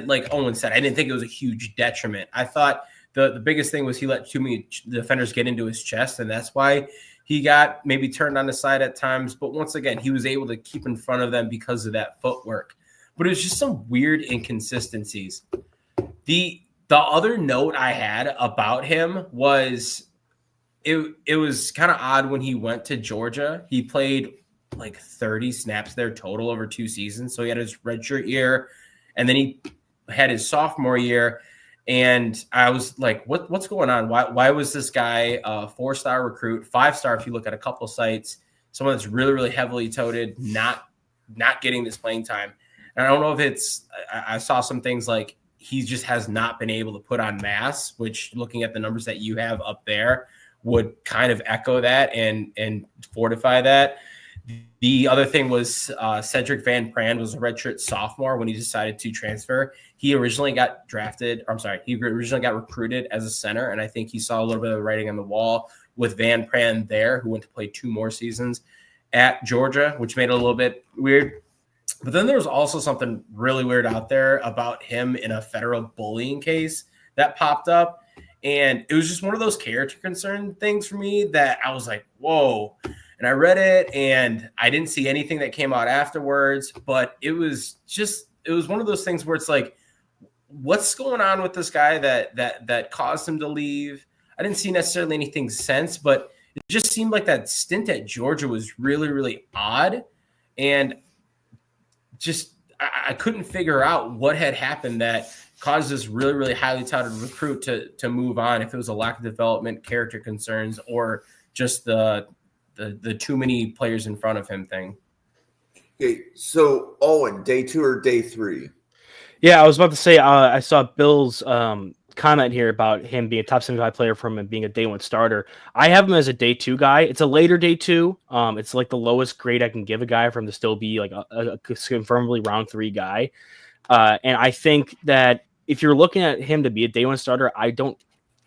like Owen said, I didn't think it was a huge detriment. I thought the biggest thing was he let too many defenders get into his chest, and that's why he got maybe turned on the side at times. But once again, he was able to keep in front of them because of that footwork. But it was just some weird inconsistencies. The other note I had about him was it was kind of odd when he went to Georgia. He played like 30 snaps there total over 2 seasons. So he had his redshirt year, and then he had his sophomore year. And I was like, what's going on? Why was this guy a 4-star recruit, 5-star if you look at a couple sites, someone that's really, really heavily touted, not getting this playing time? And I don't know if it's – I saw some things like he just has not been able to put on mass, which looking at the numbers that you have up there would kind of echo that and fortify that. The other thing was Cedric Van Pran was a redshirt sophomore when he decided to transfer. He originally got recruited as a center, and I think he saw a little bit of writing on the wall with Van Pran there, who went to play 2 more seasons at Georgia, which made it a little bit weird. But then there was also something really weird out there about him in a federal bullying case that popped up. And it was just one of those character concern things for me that I was like, whoa. And I read it, and I didn't see anything that came out afterwards, but it was one of those things where it's like, what's going on with this guy that caused him to leave? I didn't see necessarily anything since, but it just seemed like that stint at Georgia was really, really odd. And just, I couldn't figure out what had happened that caused this really, really highly touted recruit to move on, if it was a lack of development, character concerns, or just the too many players in front of him thing. Okay, so Owen, day 2 or day 3? Yeah, I was about to say, I saw Bill's comment here about him being a top 75 player from him being a day 1 starter. I have him as a day 2 guy. It's a later day 2. It's like the lowest grade I can give a guy for him to still be like a confirmably round 3 guy. And I think that if you're looking at him to be a day 1 starter, I don't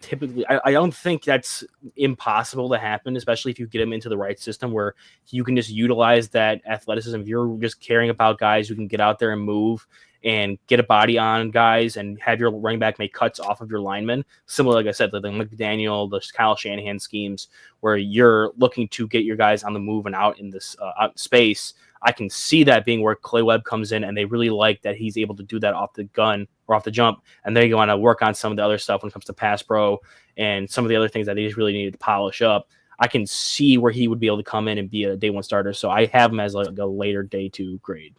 think that's impossible to happen, especially if you get him into the right system where you can just utilize that athleticism. If you're just caring about guys who can get out there and move and get a body on guys and have your running back make cuts off of your linemen, similar, like I said, the McDaniel, the Kyle Shanahan schemes, where you're looking to get your guys on the move and out in this out space. I can see that being where Clay Webb comes in, and they really like that he's able to do that off the gun or off the jump, and they go on to work on some of the other stuff when it comes to pass pro and some of the other things that they just really needed to polish up. I can see where he would be able to come in and be a day 1 starter, so I have him as like a later day 2 grade.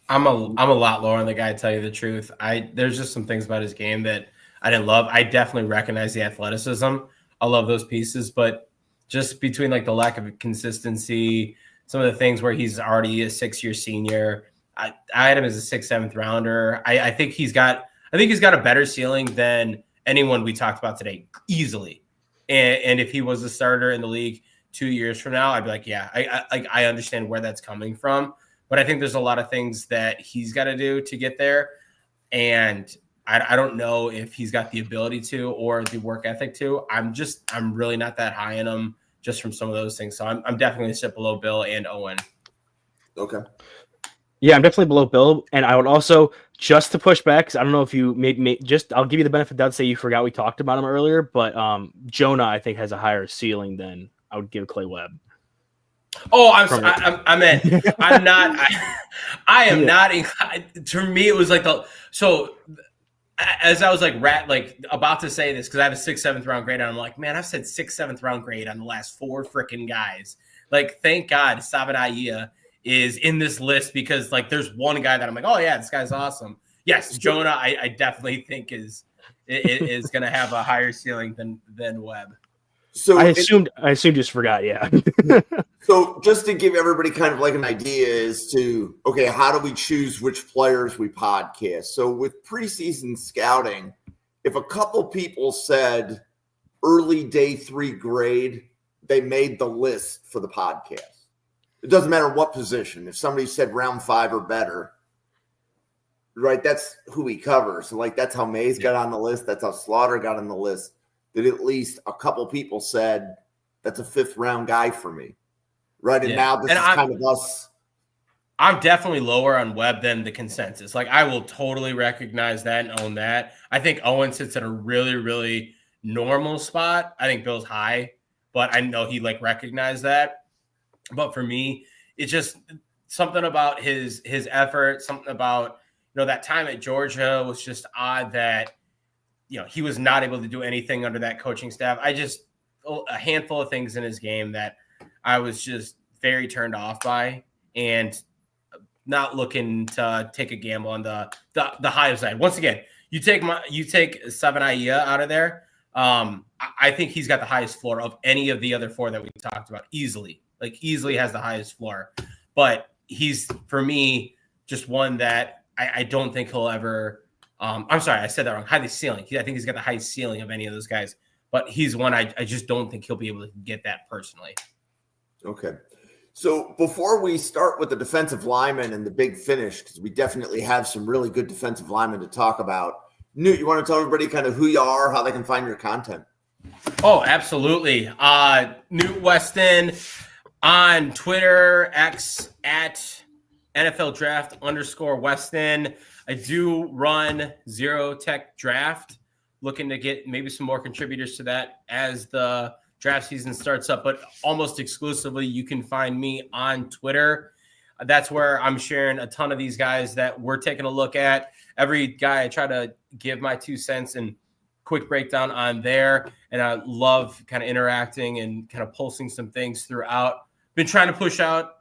I'm a lot lower on the guy, to tell you the truth. There's just some things about his game that I didn't love. I definitely recognize the athleticism. I love those pieces, but just between like the lack of consistency, some of the things where he's already a 6-year senior, I had him as a 6th, 7th rounder. I think he's got a better ceiling than anyone we talked about today, easily. And if he was a starter in the league 2 years from now, I'd be like, yeah, I understand where that's coming from. But I think there's a lot of things that he's got to do to get there. And I don't know if he's got the ability to or the work ethic to. I'm really not that high in him just from some of those things. So I'm definitely a step below Bill and Owen. Okay. Yeah, I'm definitely below Bill. And I would also, just to push back, because I don't know if you I'll give you the benefit of the doubt, say you forgot we talked about him earlier, but Jonah, I think, has a higher ceiling than I would give Clay Webb. Oh, I am not. To me, it was like as I was about to say this, because I have a 6th, 7th round grade, and I'm like, man, I've said 6th, 7th round grade on the last 4 freaking guys. Like, thank God Savaiinaea is in this list, because like there's one guy that I'm like, oh yeah, this guy's awesome. Yes, Jonah, I definitely think is is going to have a higher ceiling than Webb. So I assumed just forgot. Yeah. So just to give everybody kind of like an idea as to, okay, how do we choose which players we podcast? So with preseason scouting, if a couple people said early day 3 grade, they made the list for the podcast. It doesn't matter what position. If somebody said round 5 or better, right, that's who we cover. So like that's how Mays got on the list. That's how Slaughter got on the list. That at least a couple people said that's a 5th round guy for me. Right. And now this is kind of us. I'm definitely lower on Webb than the consensus. Like I will totally recognize that and own that. I think Owen sits at a really, really normal spot. I think Bill's high, but I know he like recognized that. But for me, it's just something about his effort, something about, that time at Georgia was just odd that, he was not able to do anything under that coaching staff. A handful of things in his game that I was just very turned off by and not looking to take a gamble on the high side. Once again, you take Savaiinaea out of there. I think he's got the highest floor of any of the other 4 that we talked about easily. Like easily has the highest floor, but he's for me just one that I don't think he'll ever. I'm sorry, I said that wrong. Highest ceiling. I think he's got the highest ceiling of any of those guys, but he's one I just don't think he'll be able to get that personally. Okay. So before we start with the defensive linemen and the big finish, because we definitely have some really good defensive linemen to talk about, Newt, you want to tell everybody kind of who you are, how they can find your content? Oh, absolutely. Newt Weston on Twitter, X at NFL Draft _Weston. I do run Zero Tech Draft, looking to get maybe some more contributors to that as the draft season starts up, but almost exclusively you can find me on Twitter. That's where I'm sharing a ton of these guys that we're taking a look at. Every guy I try to give my 2 cents and quick breakdown on there. And I love kind of interacting and kind of pulsing some things throughout. Been trying to push out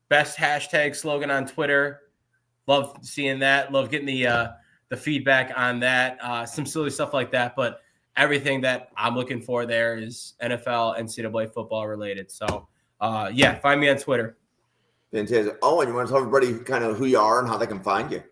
best hashtag slogan on Twitter. Love seeing that. Love getting the feedback on that. Some silly stuff like that, but everything that I'm looking for there is NFL, NCAA football related. So, find me on Twitter. Fantastic. Owen, you want to tell everybody kind of who you are and how they can find you?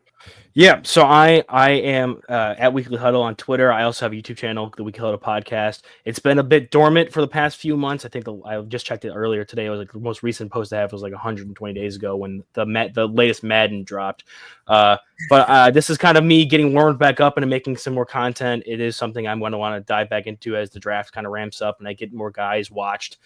Yeah, so I am at Weekly Huddle on Twitter. I also have a YouTube channel, the Weekly Huddle podcast. It's been a bit dormant for the past few months. I think I just checked it earlier today. It was like the most recent post I have was like 120 days ago when the latest Madden dropped. But this is kind of me getting warmed back up and making some more content. It is something I'm going to want to dive back into as the draft kind of ramps up and I get more guys watched.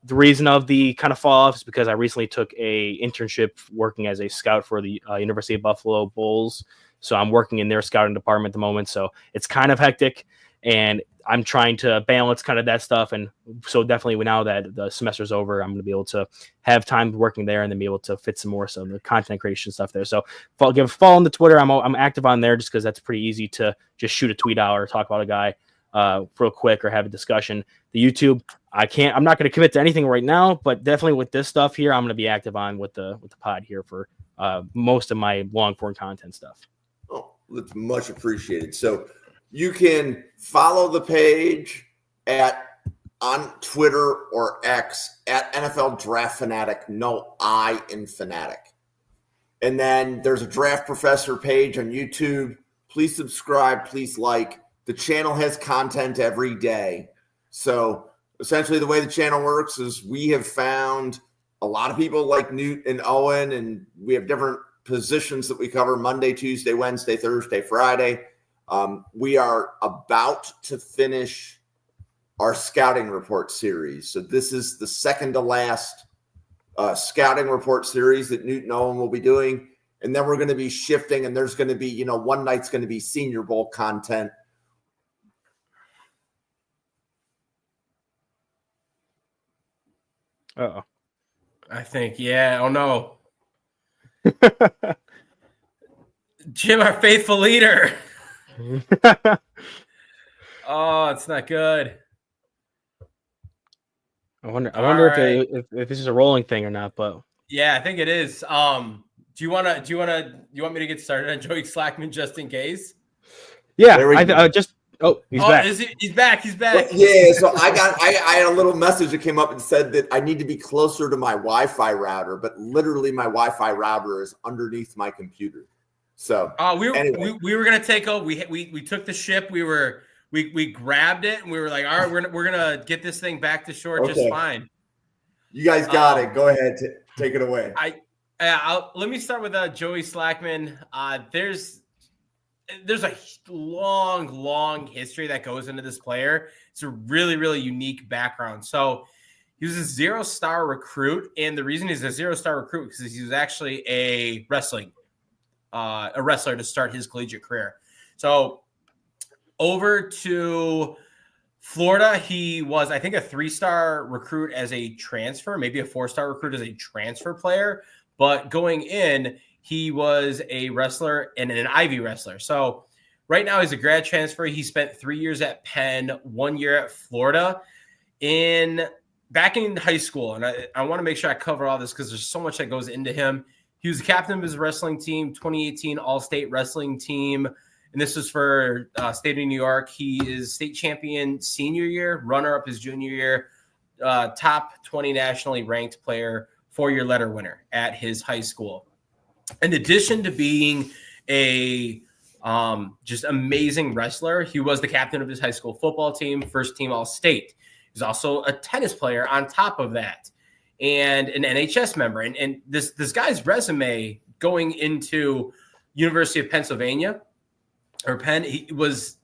The reason of the kind of fall off is because I recently took a internship working as a scout for the University of Buffalo Bulls. So I'm working in their scouting department at the moment. So it's kind of hectic and I'm trying to balance kind of that stuff. And so definitely now that the semester's over, I'm going to be able to have time working there and then be able to fit some of the content creation stuff there. So give a follow on the Twitter. I'm active on there just because that's pretty easy to just shoot a tweet out or talk about a guy real quick or have a discussion. The YouTube, I'm not going to commit to anything right now, but definitely with this stuff here, I'm going to be active on with the pod here for most of my long form content stuff. Oh, that's much appreciated. So you can follow the page on Twitter or X at NFL Draft Fanatic, no I in Fanatic. And then there's a Draft Professor page on YouTube. Please subscribe, please like. The channel has content every day. So essentially the way the channel works is we have found a lot of people like Newt and Owen, and we have different positions that we cover Monday, Tuesday, Wednesday, Thursday, Friday. We are about to finish our scouting report series. So this is the second to last scouting report series that Newt and Owen will be doing. And then we're going to be shifting, and there's going to be, one night's going to be Senior Bowl content. Uh-oh. I think, yeah. Oh, no. Jim, our faithful leader. Oh, it's not good. I wonder if this is a rolling thing or not, but yeah, I think it is. Do you want me to get started on Joey Slackman just in case? Yeah, There we I go. just. Oh, he's back. He's back. He's back. Yeah, so I had a little message that came up and said that I need to be closer to my Wi-Fi router, but literally my Wi-Fi router is underneath my computer. So we were gonna take over. We took the ship. We grabbed it and we were like, all right, we're gonna get this thing back to shore just fine. You guys got it. Go ahead, take it away. Let me start with Joey Slackman. There's a long history that goes into this player. It's a really, really unique background. So he was a 0-star recruit. And the reason he's a 0-star recruit is because he was actually a wrestler to start his collegiate career. So over to Florida, he was, I think, a 3-star recruit as a transfer, maybe a 4-star recruit as a transfer player. But going in, he was a wrestler and an Ivy wrestler. So right now he's a grad transfer. He spent 3 years at Penn, 1 year at Florida. Back in high school, and I want to make sure I cover all this because there's so much that goes into him. He was the captain of his wrestling team, 2018 All-State Wrestling Team, and this was for state of New York. He is state champion senior year, runner-up his junior year, top 20 nationally ranked player, 4-year letter winner at his high school. In addition to being a just amazing wrestler, he was the captain of his high school football team, first team All-State. He's also a tennis player on top of that, and an NHS member. And this guy's resume going into University of Pennsylvania or Penn, he was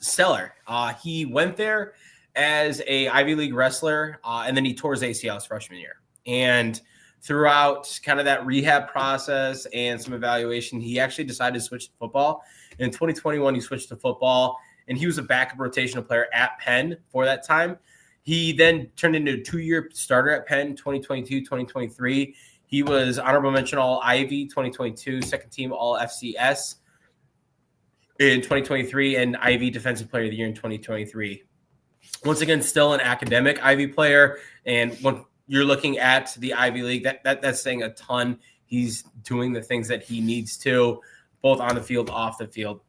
stellar. He went there as a Ivy League wrestler, and then he tore his ACL his freshman year. And throughout kind of that rehab process and some evaluation, he actually decided to switch to football. In 2021, he switched to football, and he was a backup rotational player at Penn for that time. He then turned into a 2-year starter at Penn, 2022, 2023. He was honorable mention All Ivy 2022, second team All FCS in 2023, and Ivy Defensive Player of the Year in 2023. Once again, still an academic Ivy player, and when you're looking at the Ivy League, that's saying a ton. He's doing the things that he needs to, both on the field, off the field.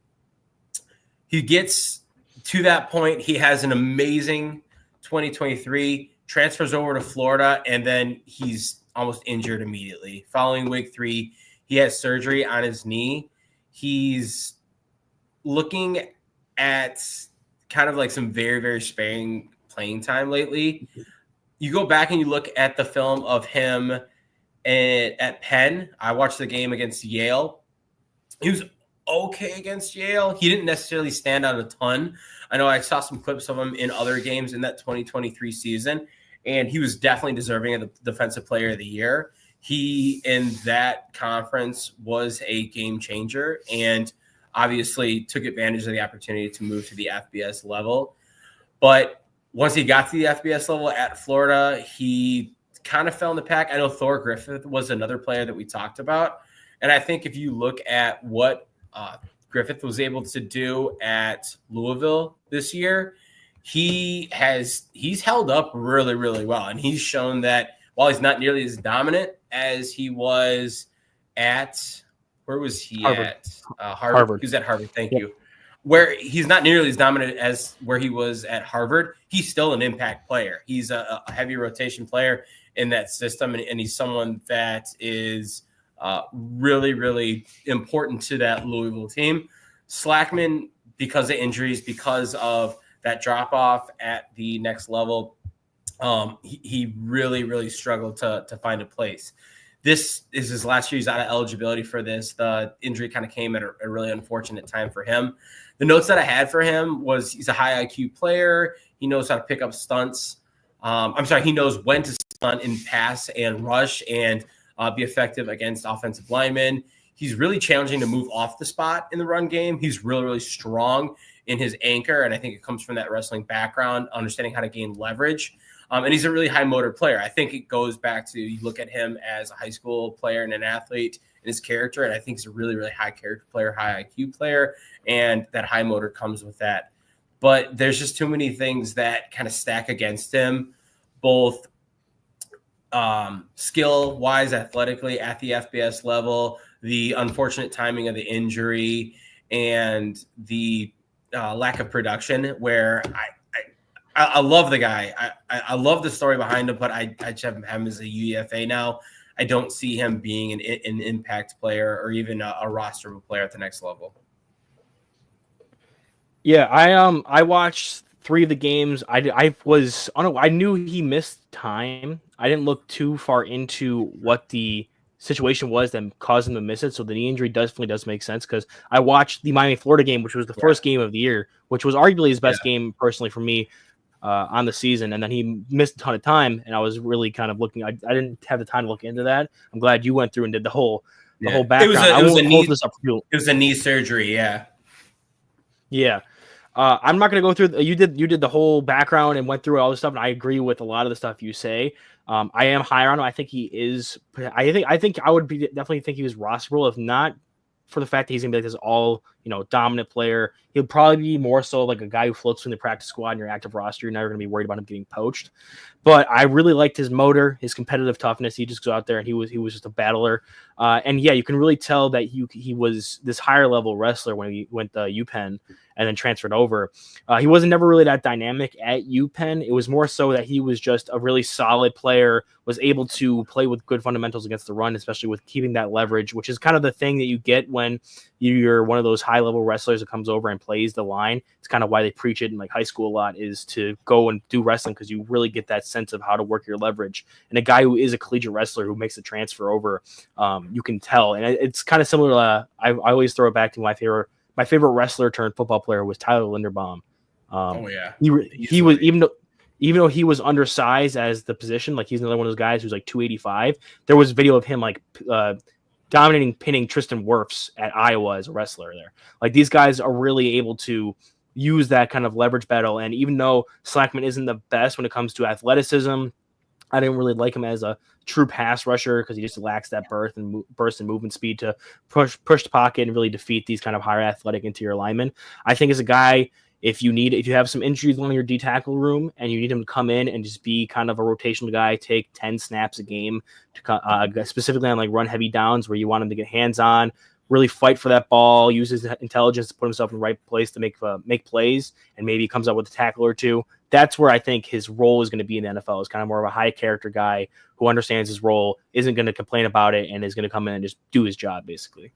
He gets to that point. He has an amazing 2023, transfers over to Florida, and then he's almost injured immediately. Following week 3, he has surgery on his knee. He's looking at kind of like some very, very sparing playing time lately. You go back and you look at the film of him at Penn. I watched the game against Yale. He was okay against Yale. He didn't necessarily stand out a ton. I know I saw some clips of him in other games in that 2023 season, and he was definitely deserving of the Defensive Player of the Year. He, in that conference, was a game changer and obviously took advantage of the opportunity to move to the FBS level. But once he got to the FBS level at Florida, he kind of fell in the pack. I know Thor Griffith was another player that we talked about. And I think if you look at what Griffith was able to do at Louisville this year, he's held up really, really well. And he's shown that while he's not nearly as dominant as he was at, where was he Harvard. at? Harvard. He was at Harvard. Thank you. Where he's not nearly as dominant as where he was at Harvard, he's still an impact player. He's a heavy rotation player in that system, and he's someone that is really, really important to that Louisville team. Slackman, because of injuries, because of that drop-off at the next level, he really, really struggled to find a place. This is his last year. He's out of eligibility for this. The injury kind of came at a really unfortunate time for him. The notes that I had for him was he's a high IQ player. He knows how to pick up stunts. He knows when to stunt and pass and rush and be effective against offensive linemen. He's really challenging to move off the spot in the run game. He's really, really strong in his anchor, and I think it comes from that wrestling background, understanding how to gain leverage. And he's a really high motor player. I think it goes back to, you look at him as a high school player and an athlete and his character, and I think he's a really, really high character player, high IQ player, and that high motor comes with that. But there's just too many things that kind of stack against him, both skill-wise, athletically at the FBS level, the unfortunate timing of the injury, and the lack of production. Where I love the guy. I love the story behind him, but I just have him as a UDFA now. I don't see him being an impact player or even a rosterable player at the next level. Yeah, I watched 3 of the games. I knew he missed time. I didn't look too far into what the situation was that caused him to miss it. So the knee injury definitely does make sense, because I watched the Miami Florida game, which was the first game of the year, which was arguably his best game personally for me on the season. And then he missed a ton of time, and I was really kind of looking. I didn't have the time to look into that. I'm glad you went through and did the whole background. It was a knee surgery. Yeah. I'm not going to go through. You did the whole background and went through all this stuff, and I agree with a lot of the stuff you say. I am higher on him. I think he is. I think I would definitely think he was rosterable, if not for the fact that he's going to be like this all dominant player. He'll probably be more so like a guy who floats from the practice squad and your active roster. You're never going to be worried about him getting poached. But I really liked his motor, his competitive toughness. He just goes out there and he was just a battler. And yeah, you can really tell that he was this higher level wrestler when he went to UPenn and then transferred over. He wasn't never really that dynamic at UPenn. It was more so that he was just a really solid player, was able to play with good fundamentals against the run, especially with keeping that leverage, which is kind of the thing that you get when you're one of those high level wrestlers that comes over and plays the line. It's kind of why they preach it in like high school a lot, is to go and do wrestling, because you really get that sense of how to work your leverage. And a guy who is a collegiate wrestler who makes the transfer over, you can tell. And it's kind of similar to, I always throw it back to my favorite wrestler turned football player was Tyler Linderbaum. He was, even though he was undersized as the position, like he's another one of those guys who's like 285. There was video of him like dominating, pinning Tristan Wirfs at Iowa as a wrestler there. Like these guys are really able to use that kind of leverage battle. And even though Slackman isn't the best when it comes to athleticism, I didn't really like him as a true pass rusher, because he just lacks that burst and movement speed to push the pocket and really defeat these kind of higher athletic interior linemen. I think as a guy, if you have some injuries on your D tackle room and you need him to come in and just be kind of a rotational guy, take 10 snaps a game to specifically on like run heavy downs where you want him to get hands on, really fight for that ball, use his intelligence to put himself in the right place to make plays, and maybe he comes up with a tackle or two. That's where I think his role is going to be in the NFL. Is kind of more of a high character guy who understands his role, isn't going to complain about it, and is going to come in and just do his job, basically.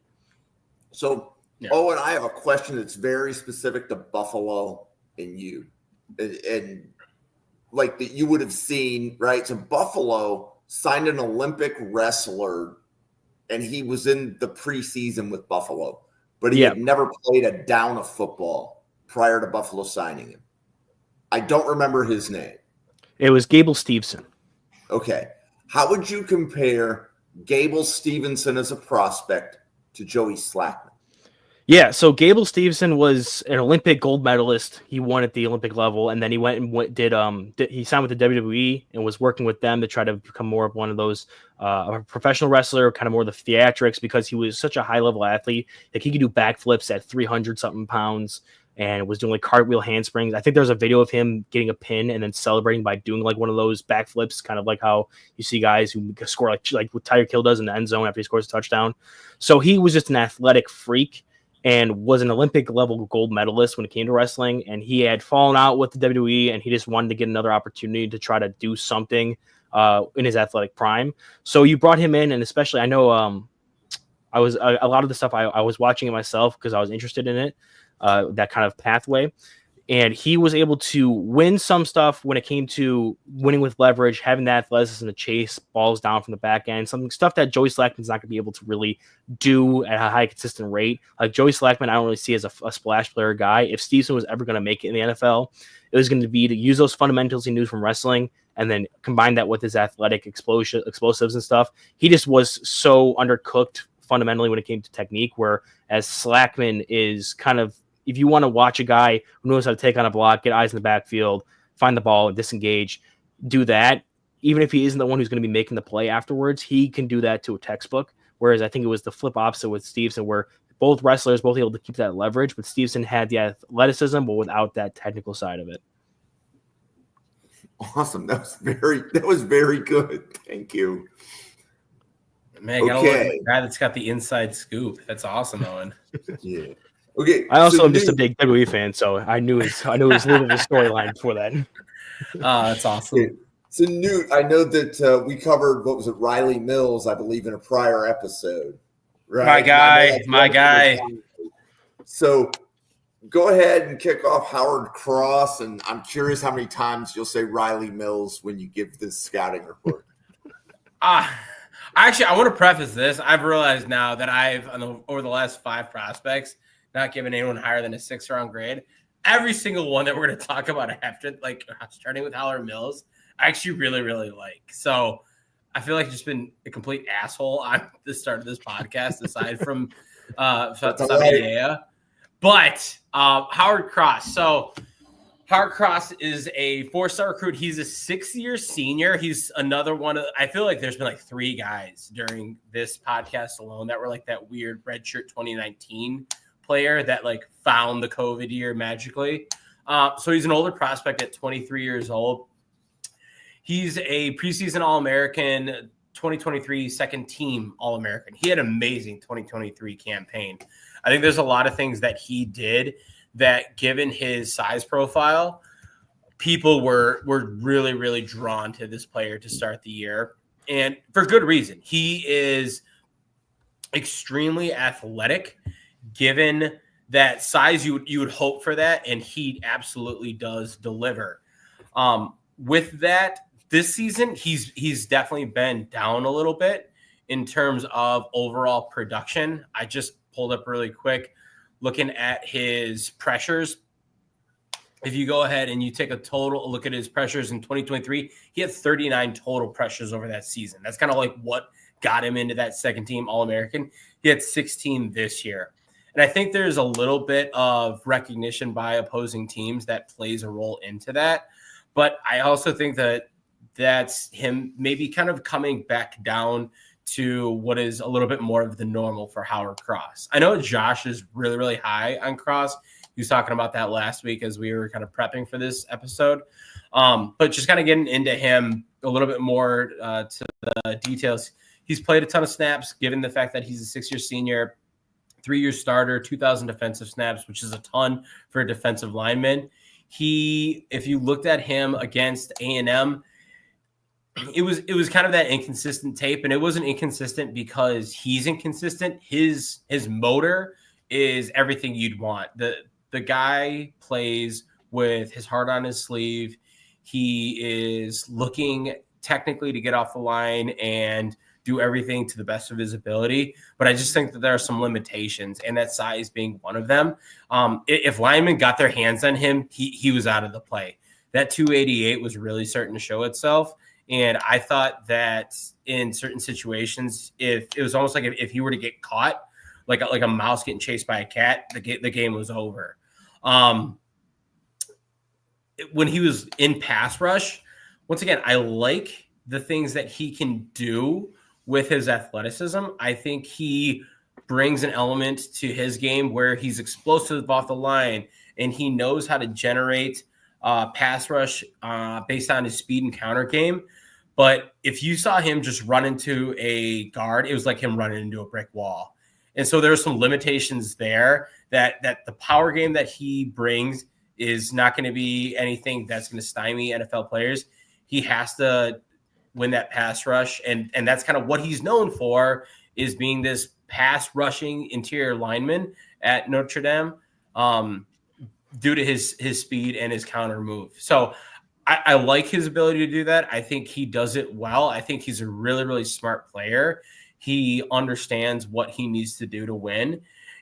So, Owen, I have a question that's very specific to Buffalo and you. And like that you would have seen, right? So Buffalo signed an Olympic wrestler, and he was in the preseason with Buffalo, but he had never played a down of football prior to Buffalo signing him. I don't remember his name. It was Gable Steveson. Okay. How would you compare Gable Stevenson as a prospect to Joey Slackman? Yeah, so Gable Steveson was an Olympic gold medalist. He won at the Olympic level, and then he went and he signed with the WWE and was working with them to try to become more of one of those a professional wrestler, kind of more of the theatrics, because he was such a high level athlete. Like he could do backflips at 300 something pounds and was doing like cartwheel handsprings. I think there's a video of him getting a pin and then celebrating by doing like one of those backflips, kind of like how you see guys who score like what Tyreek Hill does in the end zone after he scores a touchdown. So he was just an athletic freak and was an Olympic level gold medalist when it came to wrestling. And he had fallen out with the WWE, and he just wanted to get another opportunity to try to do something in his athletic prime. So you brought him in, and especially I know I was a lot of the stuff I was watching it myself because I was interested in it, that kind of pathway. And he was able to win some stuff when it came to winning with leverage, having that athleticism to chase balls down from the back end, some stuff that Joey Slackman's not going to be able to really do at a high consistent rate. Like Joey Slackman, I don't really see as a splash player guy. If Stevenson was ever going to make it in the NFL, it was going to be to use those fundamentals he knew from wrestling and then combine that with his athletic explosives and stuff. He just was so undercooked fundamentally when it came to technique, whereas Slackman is kind of, if you want to watch a guy who knows how to take on a block, get eyes in the backfield, find the ball, disengage, do that, even if he isn't the one who's going to be making the play afterwards, he can do that to a textbook. Whereas I think it was the flip opposite with Stevenson, where both wrestlers both able to keep that leverage, but Stevenson had the athleticism, but without that technical side of it. Awesome. That was very good. Thank you. Man, I gotta look at the guy that's got the inside scoop. That's awesome, Owen. Yeah. Okay. I also so am just a Newt- big WWE fan, so I knew his little bit of storyline before that. That's awesome. okay. So Newt, I know that we covered what was it, Riley Mills, I believe, in a prior episode, right? My And I know guy, that's my one guy. thing. So go ahead and kick off Howard Cross, and I'm curious how many times you'll say Riley Mills when you give this scouting report. Actually, I want to preface this. I've realized now that over the last 5 prospects, not given anyone higher than a 6th-round grade. Every single one that we're going to talk about after, like starting with Howard Mills, I actually really, really like. So I feel like I've just been a complete asshole on the start of this podcast, aside from Savaiinaea. But Howard Cross. So Howard Cross is a 4-star recruit. He's a 6th-year senior. He's another one of, I feel like there's been like 3 guys during this podcast alone that were like that weird redshirt 2019 player that like found the COVID year magically. So he's an older prospect at 23 years old. He's a preseason All-American, 2023 second team All-American. He had an amazing 2023 campaign. I think there's a lot of things that he did that, given his size profile, people were really, really drawn to this player to start the year. And for good reason. He is extremely athletic, given that size. You would hope for that, and he absolutely does deliver. With that, this season, he's definitely been down a little bit in terms of overall production. I just pulled up really quick, looking at his pressures. If you go ahead and you take a total look at his pressures in 2023, he had 39 total pressures over that season. That's kind of like what got him into that second team All-American. He had 16 this year. And I think there's a little bit of recognition by opposing teams that plays a role into that. But I also think that that's him maybe kind of coming back down to what is a little bit more of the normal for Howard Cross. I know Josh is really, really high on Cross. He was talking about that last week as we were kind of prepping for this episode. But just kind of getting into him a little bit more to the details. He's played a ton of snaps, given the fact that he's a 6-year senior, 3-year starter, 2,000 defensive snaps, which is a ton for a defensive lineman. If you looked at him against A&M, it was kind of that inconsistent tape, and it wasn't inconsistent because he's inconsistent. His motor is everything you'd want. The guy plays with his heart on his sleeve. He is looking technically to get off the line and do everything to the best of his ability. But I just think that there are some limitations, and that size being one of them. If linemen got their hands on him, he was out of the play. That 288 was really starting to show itself. And I thought that in certain situations, if it was almost like if he were to get caught, like a mouse getting chased by a cat, the game was over. When he was in pass rush, once again, I like the things that he can do with his athleticism. I think he brings an element to his game where he's explosive off the line, and he knows how to generate pass rush based on his speed and counter game. But if you saw him just run into a guard, it was like him running into a brick wall. And so there are some limitations there that the power game that he brings is not going to be anything that's going to stymie NFL players. He has to win that pass rush. And that's kind of what he's known for, is being this pass rushing interior lineman at Notre Dame due to his speed and his counter move. So I like his ability to do that. I think he does it well. I think he's a really, really smart player. He understands what he needs to do to win,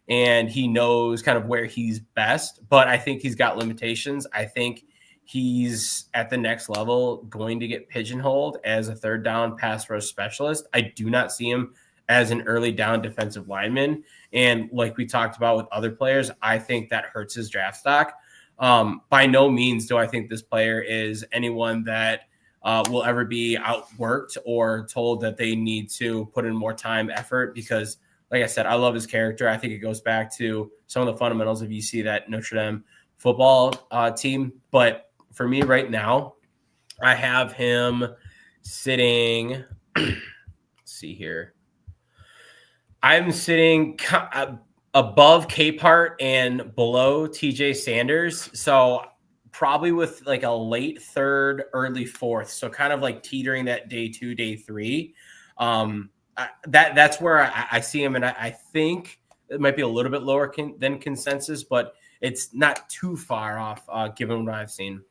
and he knows kind of where he's best. But I think he's got limitations. I think he's at the next level going to get pigeonholed as a third down pass rush specialist. I do not see him as an early down defensive lineman. And like we talked about with other players, I think that hurts his draft stock. By no means do I think this player is anyone that will ever be outworked or told that they need to put in more time, effort, because like I said, I love his character. I think it goes back to some of the fundamentals of UC, that Notre Dame football team. But for me right now, I have him sitting, let's see here. I'm sitting above Capehart and below TJ Sanders. So probably with like a late third, early fourth. So kind of like teetering that day 2, day 3. That's where I see him. And I think it might be a little bit lower than consensus, but it's not too far off given what I've seen.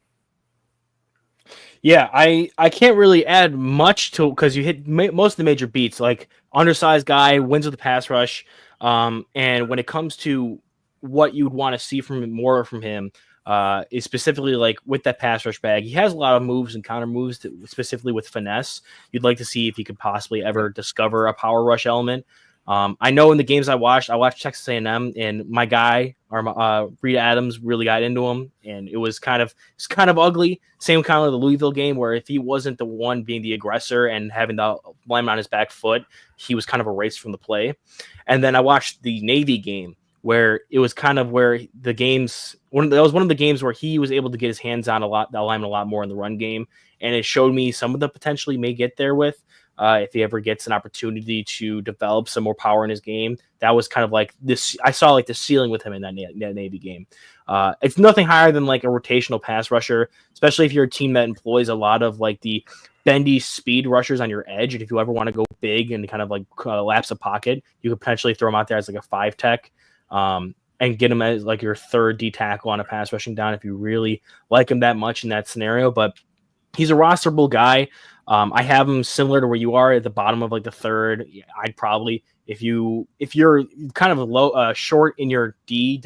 Yeah, I can't really add much to because you hit most of the major beats, like undersized guy, wins with the pass rush. And when it comes to what you'd want to see from more from him, is specifically like with that pass rush bag. He has a lot of moves and counter moves, specifically with finesse. You'd like to see if he could possibly ever discover a power rush element. I know in the games I watched Texas A&M, and my guy, Reed Adams, really got into him, and it's kind of ugly. Same kind of the Louisville game, where if he wasn't the one being the aggressor and having the lineman on his back foot, he was kind of erased from the play. And then I watched the Navy game, where it was kind of where that was one of the games where he was able to get his hands on the lineman a lot more in the run game, and it showed me some of the potential he may get there with. If he ever gets an opportunity to develop some more power in his game. That was kind of like this. I saw like the ceiling with him in that Navy game. It's nothing higher than like a rotational pass rusher, especially if you're a team that employs a lot of like the bendy speed rushers on your edge. And if you ever want to go big and kind of like collapse a pocket, you could potentially throw him out there as like a 5 tech. And get him as like your third D tackle on a pass rushing down if you really like him that much in that scenario. But he's a rosterable guy. I have him similar to where you are at the bottom of like the third. I'd probably, if you're kind of low, short in your D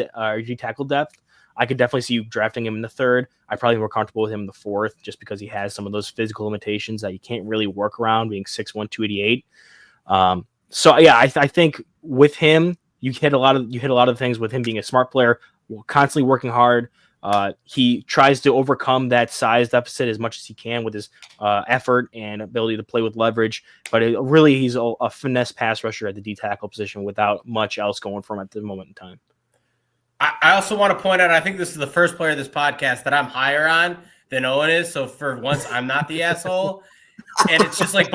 tackle depth, I could definitely see you drafting him in the third. I'd probably be more comfortable with him in the fourth, just because he has some of those physical limitations that you can't really work around, being 6'1", 288. So yeah, I think with him, you hit a lot of things with him being a smart player, constantly working hard. He tries to overcome that size deficit as much as he can with his effort and ability to play with leverage. But really, he's a finesse pass rusher at the D tackle position without much else going for him at the moment in time. I also want to point out, I think this is the first player of this podcast that I'm higher on than Owen is. So for once, I'm not the asshole. And it's just like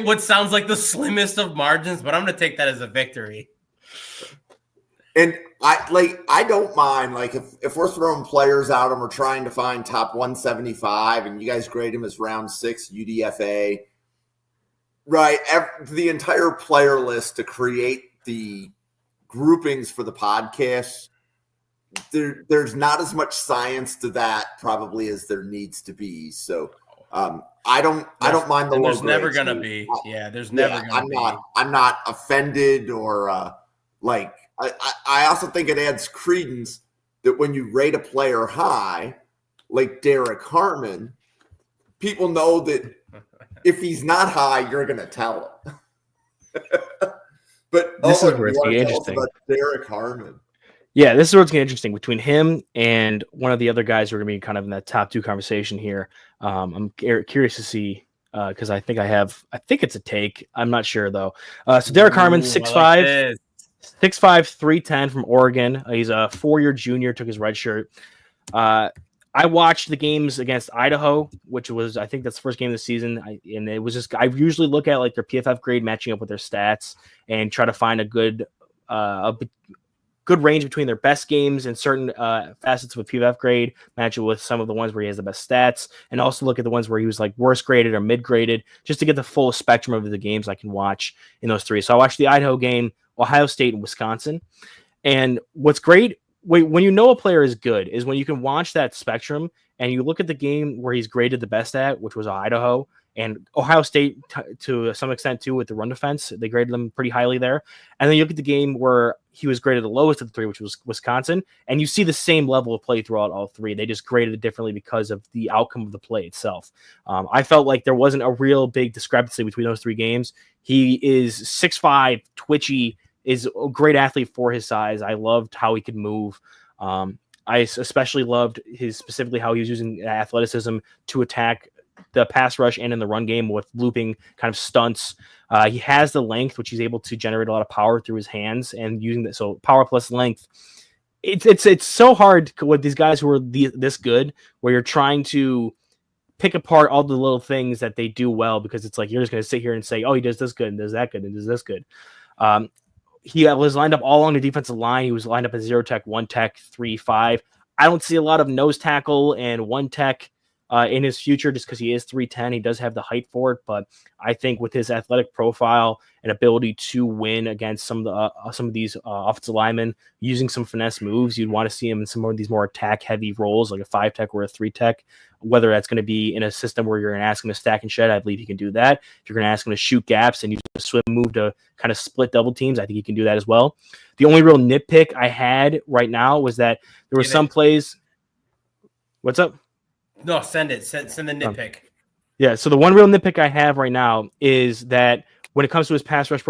what sounds like the slimmest of margins, but I'm going to take that as a victory. And I don't mind, like, if we're throwing players out and we're trying to find top 175 and you guys grade him as round 6 UDFA, right? The entire player list to create the groupings for the podcast, there's not as much science to that probably as there needs to be. So I don't mind the low grades. There's never going to be. Yeah, there's never going to be. I'm not offended or like. I also think it adds credence that when you rate a player high, like Derrick Harmon, people know that if he's not high, you're going to tell him. But this is where it's getting interesting. About Derrick Harmon. Yeah, this is where it's getting interesting between him and one of the other guys who are going to be kind of in that top 2 conversation here. I'm curious to see because I think it's a take. I'm not sure though. So Derrick Harmon, 6'5". 6'5", 310 from Oregon. He's a 4-year junior, took his red shirt. I watched the games against Idaho, which was, I think that's the first game of the season. And it was just, I usually look at like their PFF grade matching up with their stats and try to find a good range between their best games and certain facets of a PFF grade, match it with some of the ones where he has the best stats, and also look at the ones where he was like worst graded or mid graded, just to get the full spectrum of the games I can watch in those 3. So I watched the Idaho game, Ohio State, and Wisconsin. And what's great when you know a player is good is when you can watch that spectrum and you look at the game where he's graded the best at, which was Idaho, and Ohio State to some extent too with the run defense. They graded them pretty highly there. And then you look at the game where he was graded the lowest of the 3, which was Wisconsin, and you see the same level of play throughout all 3. They just graded it differently because of the outcome of the play itself. I felt like there wasn't a real big discrepancy between those 3 games. He is 6'5", twitchy, is a great athlete for his size. I loved how he could move. I especially loved specifically how he was using athleticism to attack the pass rush and in the run game with looping kind of stunts. He has the length, which he's able to generate a lot of power through his hands and using that. So power plus length. It's so hard with these guys who are this good, where you're trying to pick apart all the little things that they do well, because it's like you're just going to sit here and say, oh, he does this good and does that good and does this good. he was lined up all along the defensive line. He was lined up as 0 tech, 1 tech, 3-5. I don't see a lot of nose tackle and 1 tech in his future just because he is 3'10". He does have the height for it, but I think with his athletic profile and ability to win against some of these offensive linemen using some finesse moves, you'd want to see him in some of these more attack heavy roles like a 5 tech or a 3 tech. Whether that's going to be in a system where you're going to ask him to stack and shed, I believe he can do that. If you're going to ask him to shoot gaps and use a swim move to kind of split double teams, I think he can do that as well. The only real nitpick I had right now was that there were some plays. What's up? No, send it. Send the nitpick. Yeah, so the one real nitpick I have right now is that when it comes to his pass rush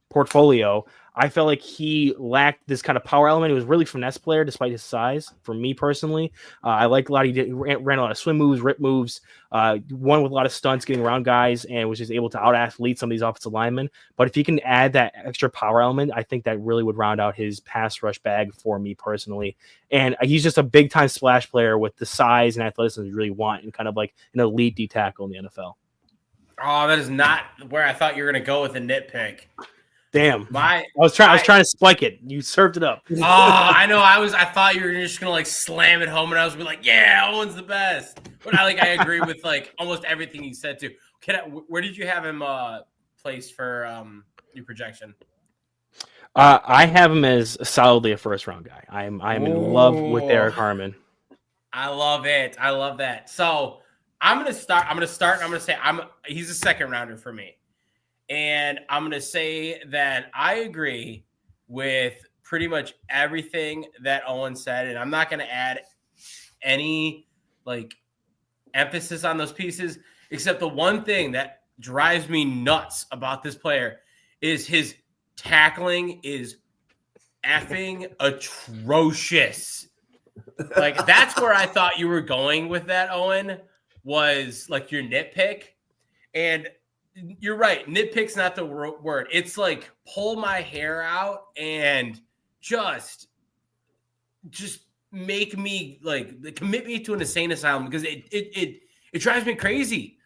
portfolio, I felt like he lacked this kind of power element. He was really finesse player despite his size. For me personally, I like a lot. He ran a lot of swim moves, rip moves, one with a lot of stunts, getting around guys, and was just able to out athlete some of these offensive linemen. But if he can add that extra power element, I think that really would round out his pass rush bag for me personally. And he's just a big time splash player with the size and athleticism you really want, and kind of like an elite D tackle in the NFL. Oh, that is not where I thought you were going to go with a nitpick. Damn. I was trying to spike it. You served it up. Oh, I know. I thought you were just gonna like slam it home, and I was gonna be like, yeah, Owen's the best. But I agree with like almost everything you said too. Where did you have him placed for your projection? I have him as solidly a first round guy. I'm in love with Derrick Harmon. I love it. I love that. So I'm gonna start. I'm gonna say he's a second rounder for me. And I'm going to say that I agree with pretty much everything that Owen said. And I'm not going to add any like emphasis on those pieces, except the one thing that drives me nuts about this player is his tackling is effing atrocious. Like, that's where I thought you were going with that, Owen, was like your nitpick. And you're right. Nitpick's not the word. It's like pull my hair out and just make me like commit me to an insane asylum because it drives me crazy.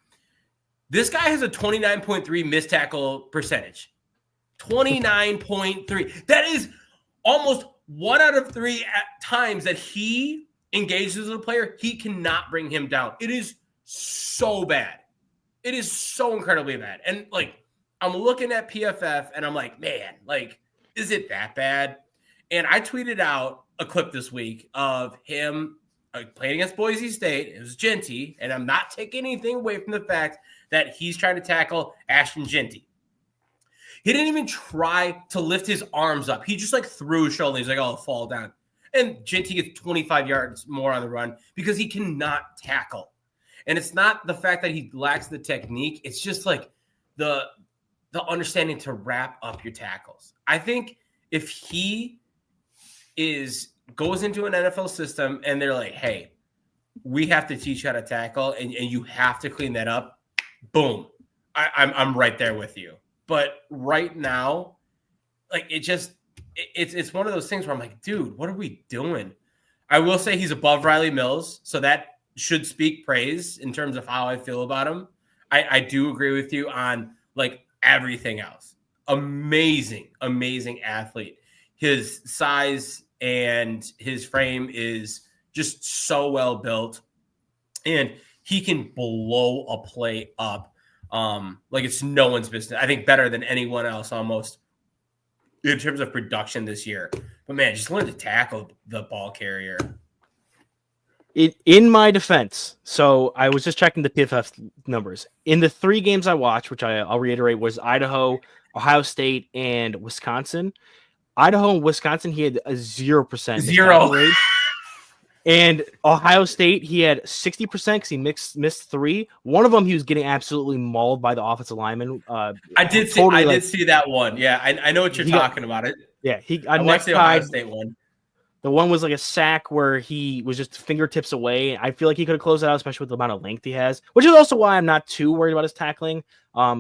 This guy has a 29.3 missed tackle percentage. 29.3. That is almost 1 out of 3 times that he engages with a player, he cannot bring him down. It is so bad. It is so incredibly bad. And, like, I'm looking at PFF, and I'm like, man, like, is it that bad? And I tweeted out a clip this week of him playing against Boise State. It was Jeanty, and I'm not taking anything away from the fact that he's trying to tackle Ashton Jeanty. He didn't even try to lift his arms up. He just, like, threw his shoulder. He's like, oh, I'll fall down. And Jeanty gets 25 yards more on the run because he cannot tackle. And it's not the fact that he lacks the technique. It's just like the understanding to wrap up your tackles. I think if he goes into an NFL system and they're like, hey, we have to teach you how to tackle and you have to clean that up, boom, I'm right there with you. But right now, like it's one of those things where I'm like, dude, what are we doing? I will say he's above Riley Mills, so that should speak praise in terms of how I feel about him. I do agree with you on like everything else. Amazing athlete. His size and his frame is just so well built, and he can blow a play up like it's no one's business. I think better than anyone else almost in terms of production this year. But man, just learn to tackle the ball carrier. In my defense, so I was just checking the PFF numbers. In the 3 games I watched, which I'll reiterate, was Idaho, Ohio State, and Wisconsin. Idaho and Wisconsin, he had a 0% rate. And Ohio State, he had 60% because he missed 3. One of them, he was getting absolutely mauled by the offensive lineman. I did see that one. Yeah, I know what you're talking about. It. Yeah, I watched the Ohio State one. The one was like a sack where he was just fingertips away. I feel like he could have closed it out, especially with the amount of length he has, which is also why I'm not too worried about his tackling. I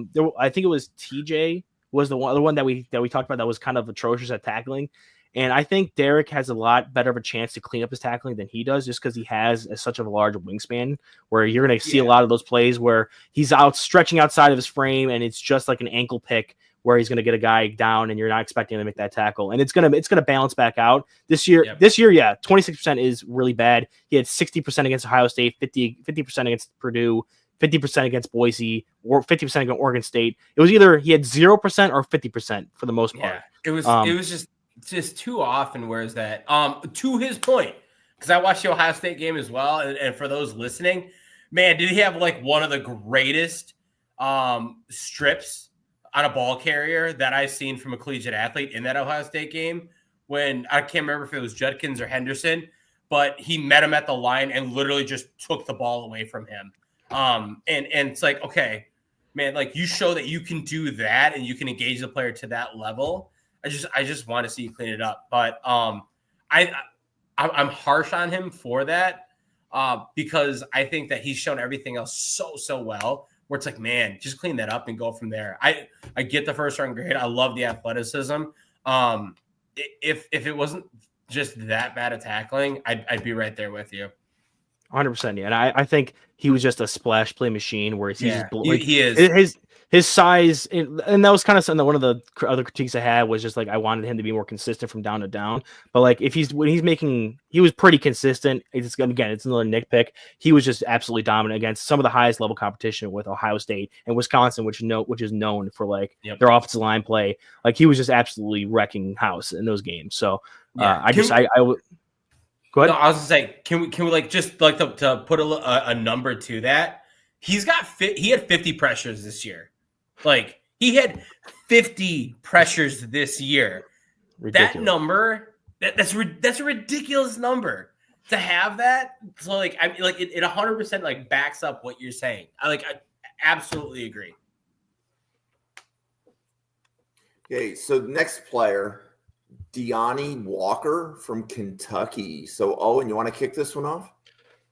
think it was TJ was the other one that we talked about that was kind of atrocious at tackling. And I think Derrick has a lot better of a chance to clean up his tackling than he does just because he has such a large wingspan where you're going to see a lot of those plays where he's out stretching outside of his frame and it's just like an ankle pick where he's going to get a guy down and you're not expecting him to make that tackle. And it's going to balance back out this year. Yep. This year, yeah, 26% is really bad. He had 60% against Ohio State, 50% against Purdue, 50% against Boise, or 50% against Oregon State. It was either he had 0% or 50% for the most part. Yeah, it was just too often. Whereas that, to his point, because I watched the Ohio State game as well, and for those listening, man, did he have like one of the greatest strips on a ball carrier that I've seen from a collegiate athlete in that Ohio State game, when I can't remember if it was Judkins or Henderson, but he met him at the line and literally just took the ball away from him. And it's like, okay, man, like you show that you can do that and you can engage the player to that level. I just want to see you clean it up. But I'm harsh on him for that because I think that he's shown everything else so well, where it's like, man, just clean that up and go from there. I get the first round grade. I love the athleticism. If it wasn't just that bad at tackling, I'd be right there with you. 100%. Yeah. And I think he was just a splash play machine where he is. His size, and that was kind of something that one of the other critiques I had was just like I wanted him to be more consistent from down to down. But like he was pretty consistent. It's another nitpick. He was just absolutely dominant against some of the highest level competition with Ohio State and Wisconsin, which is known for like their offensive line play. Like he was just absolutely wrecking house in those games. So I would. Go ahead. No, I was gonna say, can we like just like to put a number to that? He had 50 pressures this year. Like he had 50 pressures this year. Ridiculous. That number, that's a ridiculous number to have that. So like I mean, like it 100% like backs up what you're saying. I absolutely agree. Okay, so the next player, Deone Walker from Kentucky. So Owen, you want to kick this one off?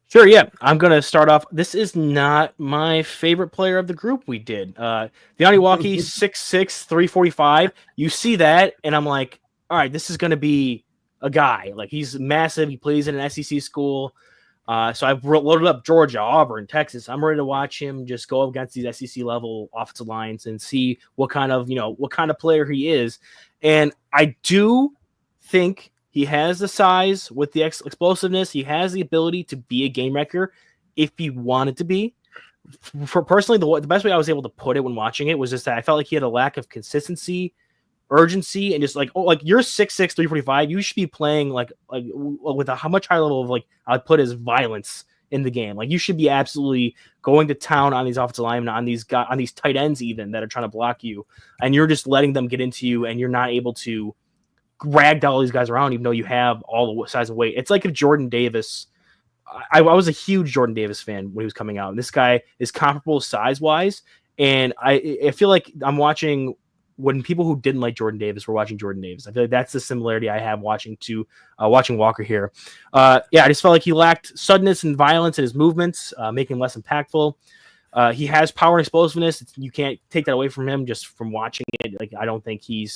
Sure, yeah. I'm going to start off. This is not my favorite player of the group we did. Deone Walker, 6'6", 345. You see that, and I'm like, all right, this is going to be a guy. Like, he's massive. He plays in an SEC school. So I've loaded up Georgia, Auburn, Texas. I'm ready to watch him just go up against these SEC-level offensive lines and see what kind of player he is. And I do think he has the size with the explosiveness. He has the ability to be a game wrecker if he wanted to be. For personally, the best way I was able to put it when watching it was just that I felt like he had a lack of consistency, urgency, and just like, you're 6'6", 345. You should be playing like with a much higher level of like I'd put as violence in the game. Like you should be absolutely going to town on these offensive linemen, on these tight ends even that are trying to block you, and you're just letting them get into you, and you're not able to ragdoll all these guys around, even though you have all the size and weight. It's like if Jordan Davis. I was a huge Jordan Davis fan when he was coming out, and this guy is comparable size wise, and I feel like I'm watching. When people who didn't like Jordan Davis were watching Jordan Davis, I feel like that's the similarity I have watching Walker here. I just felt like he lacked suddenness and violence in his movements, making him less impactful. He has power and explosiveness. You can't take that away from him just from watching it. Like I don't think you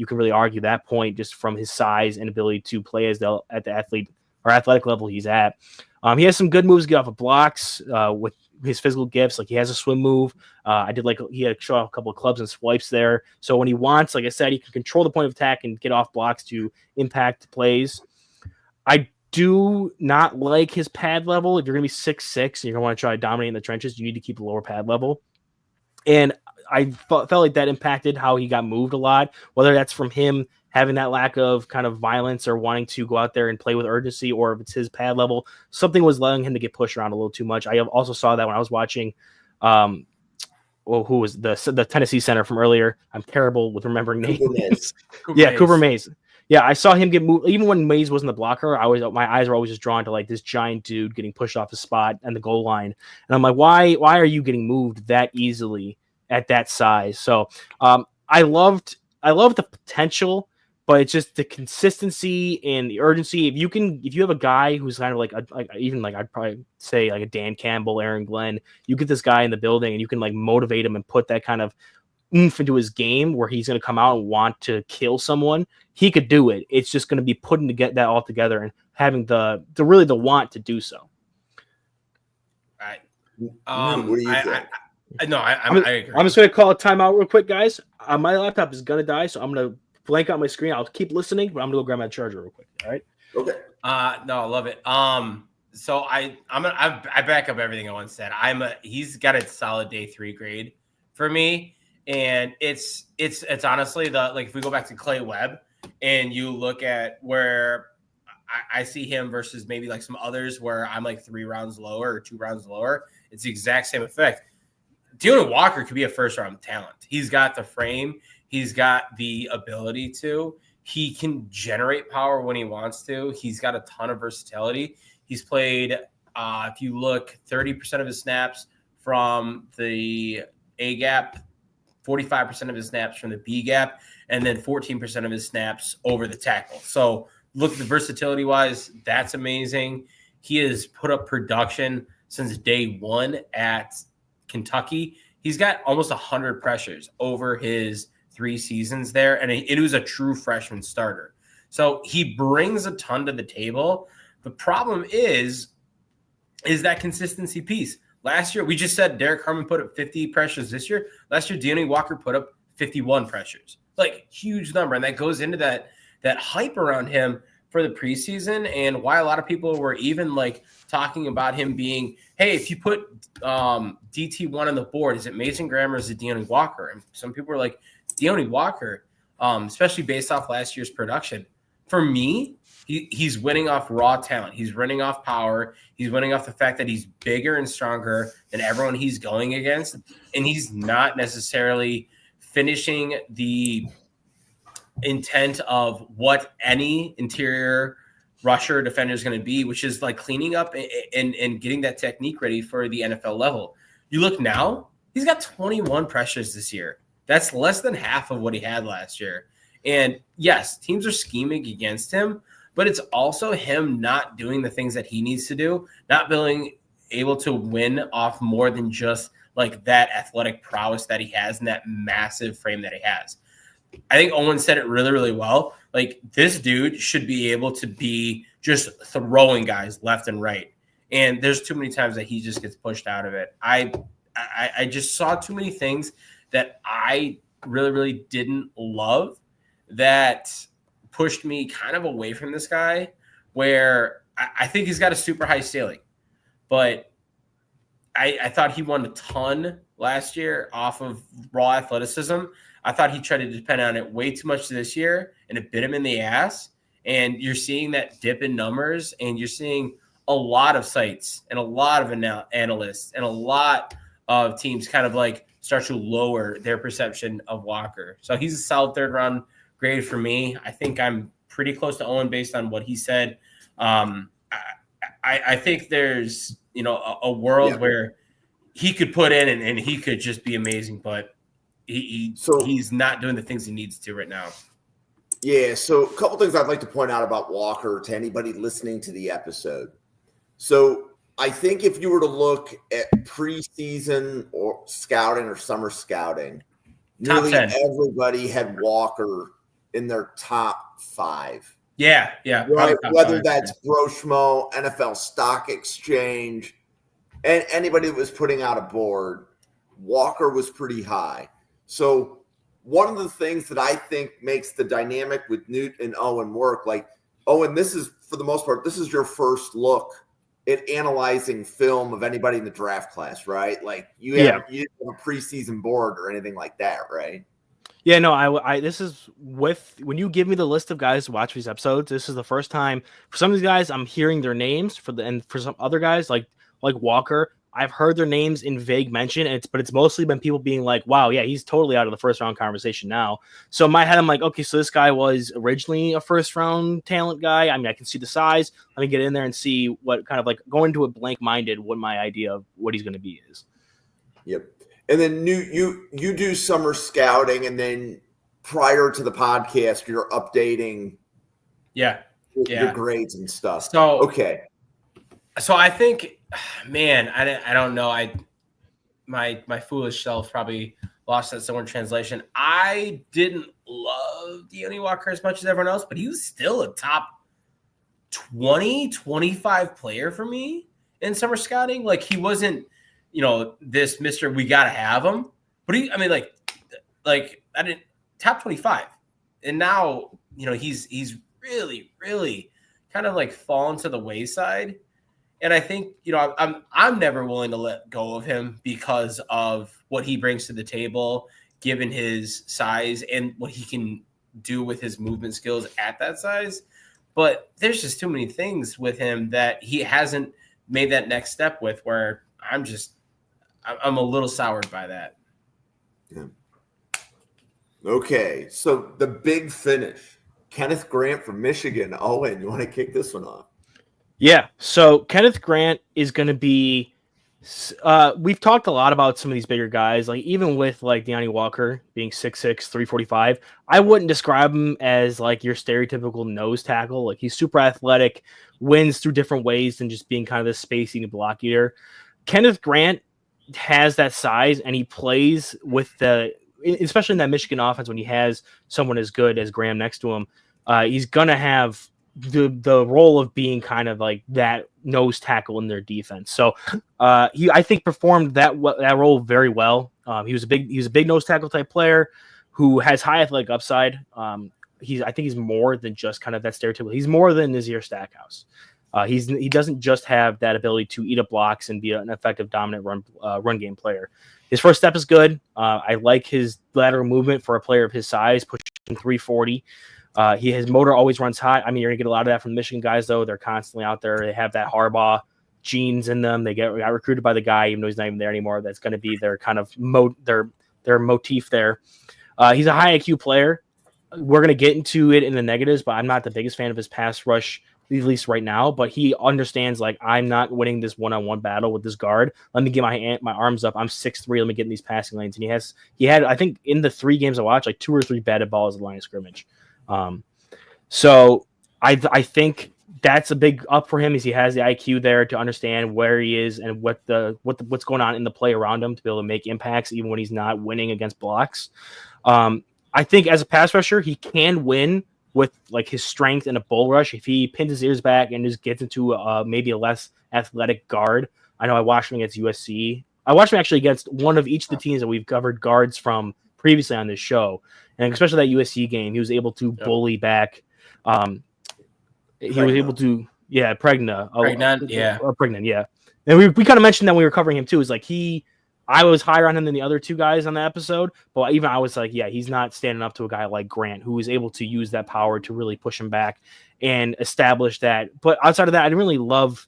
can really argue that point just from his size and ability to play at the athlete or athletic level he's at. He has some good moves to get off of blocks with his physical gifts. Like he has a swim move. He had to show off a couple of clubs and swipes there. So when he wants, like I said, he can control the point of attack and get off blocks to impact plays. I do not like his pad level. If you're going to be 6'6" and you're going to want to try to dominate in the trenches, you need to keep a lower pad level. And I felt like that impacted how he got moved a lot, whether that's from him having that lack of kind of violence or wanting to go out there and play with urgency, or if it's his pad level, something was letting him to get pushed around a little too much. I also saw that when I was watching, who was the Tennessee center from earlier? I'm terrible with remembering names. Cooper Mays. Yeah, I saw him get moved. Even when Mays wasn't the blocker, my eyes were always just drawn to like this giant dude getting pushed off his spot and the goal line. And I'm like, why are you getting moved that easily at that size? So I loved the potential, but it's just the consistency and the urgency. If you have a guy who's kind of like I'd probably say like a Dan Campbell, Aaron Glenn, you get this guy in the building and you can like motivate him and put that kind of oomph into his game where he's going to come out and want to kill someone. He could do it. It's just going to be putting to get that all together and having the want to do so. Right. What do you think? No, I agree. I'm just going to call a timeout real quick, guys. My laptop is going to die, so I'm going to blank out my screen. I'll keep listening, but I'm going to go grab my charger real quick. All right? Okay. No, I love it. So I back up everything Owen said. He's got a solid day 3 grade for me, and it's honestly if we go back to Clay Webb and you look at where I see him versus maybe like some others where I'm like 3 rounds lower or 2 rounds lower, it's the exact same effect. Deone Walker could be a first-round talent. He's got the frame. He's got the ability to. He can generate power when he wants to. He's got a ton of versatility. He's played, if you look, 30% of his snaps from the A gap, 45% of his snaps from the B gap, and then 14% of his snaps over the tackle. So look at the versatility-wise, that's amazing. He has put up production since day 1 at Kentucky. He's got almost 100 pressures over his 3 seasons there, and it was a true freshman starter. So he brings a ton to the table. The problem is that consistency piece. Last year, we just said Derrick Harmon put up 50 pressures this year. Last year, Deone Walker put up 51 pressures. Like, huge number, and that goes into that hype around him for the preseason, and why a lot of people were even like talking about him being, hey, if you put DT1 on the board, is it Mason Graham or is it Deone Walker? And some people were like, Deone Walker, especially based off last year's production. For me, he's winning off raw talent. He's winning off power. He's winning off the fact that he's bigger and stronger than everyone he's going against, and he's not necessarily finishing the intent of what any interior rusher defender is going to be, which is like cleaning up and getting that technique ready for the NFL level. You look now, he's got 21 pressures this year. That's less than half of what he had last year. And yes, teams are scheming against him, but it's also him not doing the things that he needs to do, not being able to win off more than just like that athletic prowess that he has and that massive frame that he has. I think Owen said it really, really well. Like, this dude should be able to be just throwing guys left and right. And there's too many times that he just gets pushed out of it. I just saw too many things that I really, really didn't love that pushed me kind of away from this guy, where I think he's got a super high ceiling. But I thought he won a ton last year off of raw athleticism. I thought he tried to depend on it way too much this year, and it bit him in the ass. And you're seeing that dip in numbers, and you're seeing a lot of sites and a lot of analysts and a lot of teams kind of like start to lower their perception of Walker. So he's a solid 3rd round grade for me. I think I'm pretty close to Owen based on what he said. I think there's, a world where he could put in and he could just be amazing, but he's not doing the things he needs to right now. Yeah, so a couple things I'd like to point out about Walker to anybody listening to the episode. So I think if you were to look at preseason or scouting or summer scouting, nearly everybody had Walker in their top 5. Yeah. Right? Whether that's Broshmo, NFL Stock Exchange, and anybody that was putting out a board, Walker was pretty high. So one of the things that I think makes the dynamic with Newt and Owen work, like, Owen, this is, for the most part, this is your first look at analyzing film of anybody in the draft class, right? Like, you didn't have a preseason board or anything like that, right? Yeah, no, I this is when you give me the list of guys to watch these episodes, this is the first time for some of these guys I'm hearing their names and for some other guys like Walker, I've heard their names in vague mention, but it's mostly been people being like, wow, yeah, he's totally out of the first round conversation now. So in my head, I'm like, okay, so this guy was originally a first round talent guy. I mean, I can see the size. Let me get in there and see what kind of like going into it blank minded, what my idea of what he's going to be is. Yep. And then you do summer scouting, and then prior to the podcast, you're updating your grades and stuff. So okay. So I think, man, I don't know. My foolish self probably lost that somewhere in translation. I didn't love Deone Walker as much as everyone else, but he was still a top 20, 25 player for me in summer scouting. Like, he wasn't, this Mr. We gotta have him. But I didn't top 25, and now he's really, really kind of like fallen to the wayside. And I think I'm never willing to let go of him because of what he brings to the table, given his size and what he can do with his movement skills at that size. But there's just too many things with him that he hasn't made that next step with, where I'm a little soured by that. Yeah. Okay, so the big finish. Kenneth Grant from Michigan. Owen, you want to kick this one off? Yeah, so Kenneth Grant is going to be we've talked a lot about some of these bigger guys, like even with like Deone Walker being 6'6", 345. I wouldn't describe him as like your stereotypical nose tackle. Like he's super athletic, wins through different ways than just being kind of this space-eating block eater. Kenneth Grant has that size, and he plays with especially in that Michigan offense when he has someone as good as Graham next to him. He's gonna have the role of being kind of like that nose tackle in their defense. So he, I think, performed that role very well. He was a big nose tackle type player who has high athletic upside. I think he's more than just kind of that stereotypical. He's more than Nazir Stackhouse. He doesn't just have that ability to eat up blocks and be an effective dominant run game player. His first step is good. I like his lateral movement for a player of his size, pushing 340. His motor always runs hot. I mean, you're gonna get a lot of that from the Michigan guys, though. They're constantly out there. They have that Harbaugh genes in them. They got recruited by the guy, even though he's not even there anymore. That's going to be their kind of their motif there. He's a high IQ player. We're going to get into it in the negatives, but I'm not the biggest fan of his pass rush, at least right now. But he understands, like, I'm not winning this one-on-one battle with this guard. Let me get my arms up. I'm 6'3". Let me get in these passing lanes. And he had, I think, in the 3 games I watched, like 2 or 3 batted balls at the line of scrimmage. So I think that's a big up for him, is he has the IQ there to understand where he is and what's going on in the play around him to be able to make impacts even when he's not winning against blocks. I think as a pass rusher, he can win with like his strength in a bull rush if he pins his ears back and just gets into maybe a less athletic guard. I know I watched him against USC. I watched him actually against one of each of the teams that we've covered guards from previously on this show, and especially that USC game, he was able to bully back. He was able to, pregnant, yeah. And we kind of mentioned that when we were covering him too. Is like I was higher on him than the other 2 guys on the episode, but even I was like, he's not standing up to a guy like Grant, who was able to use that power to really push him back and establish that. But outside of that, I didn't really love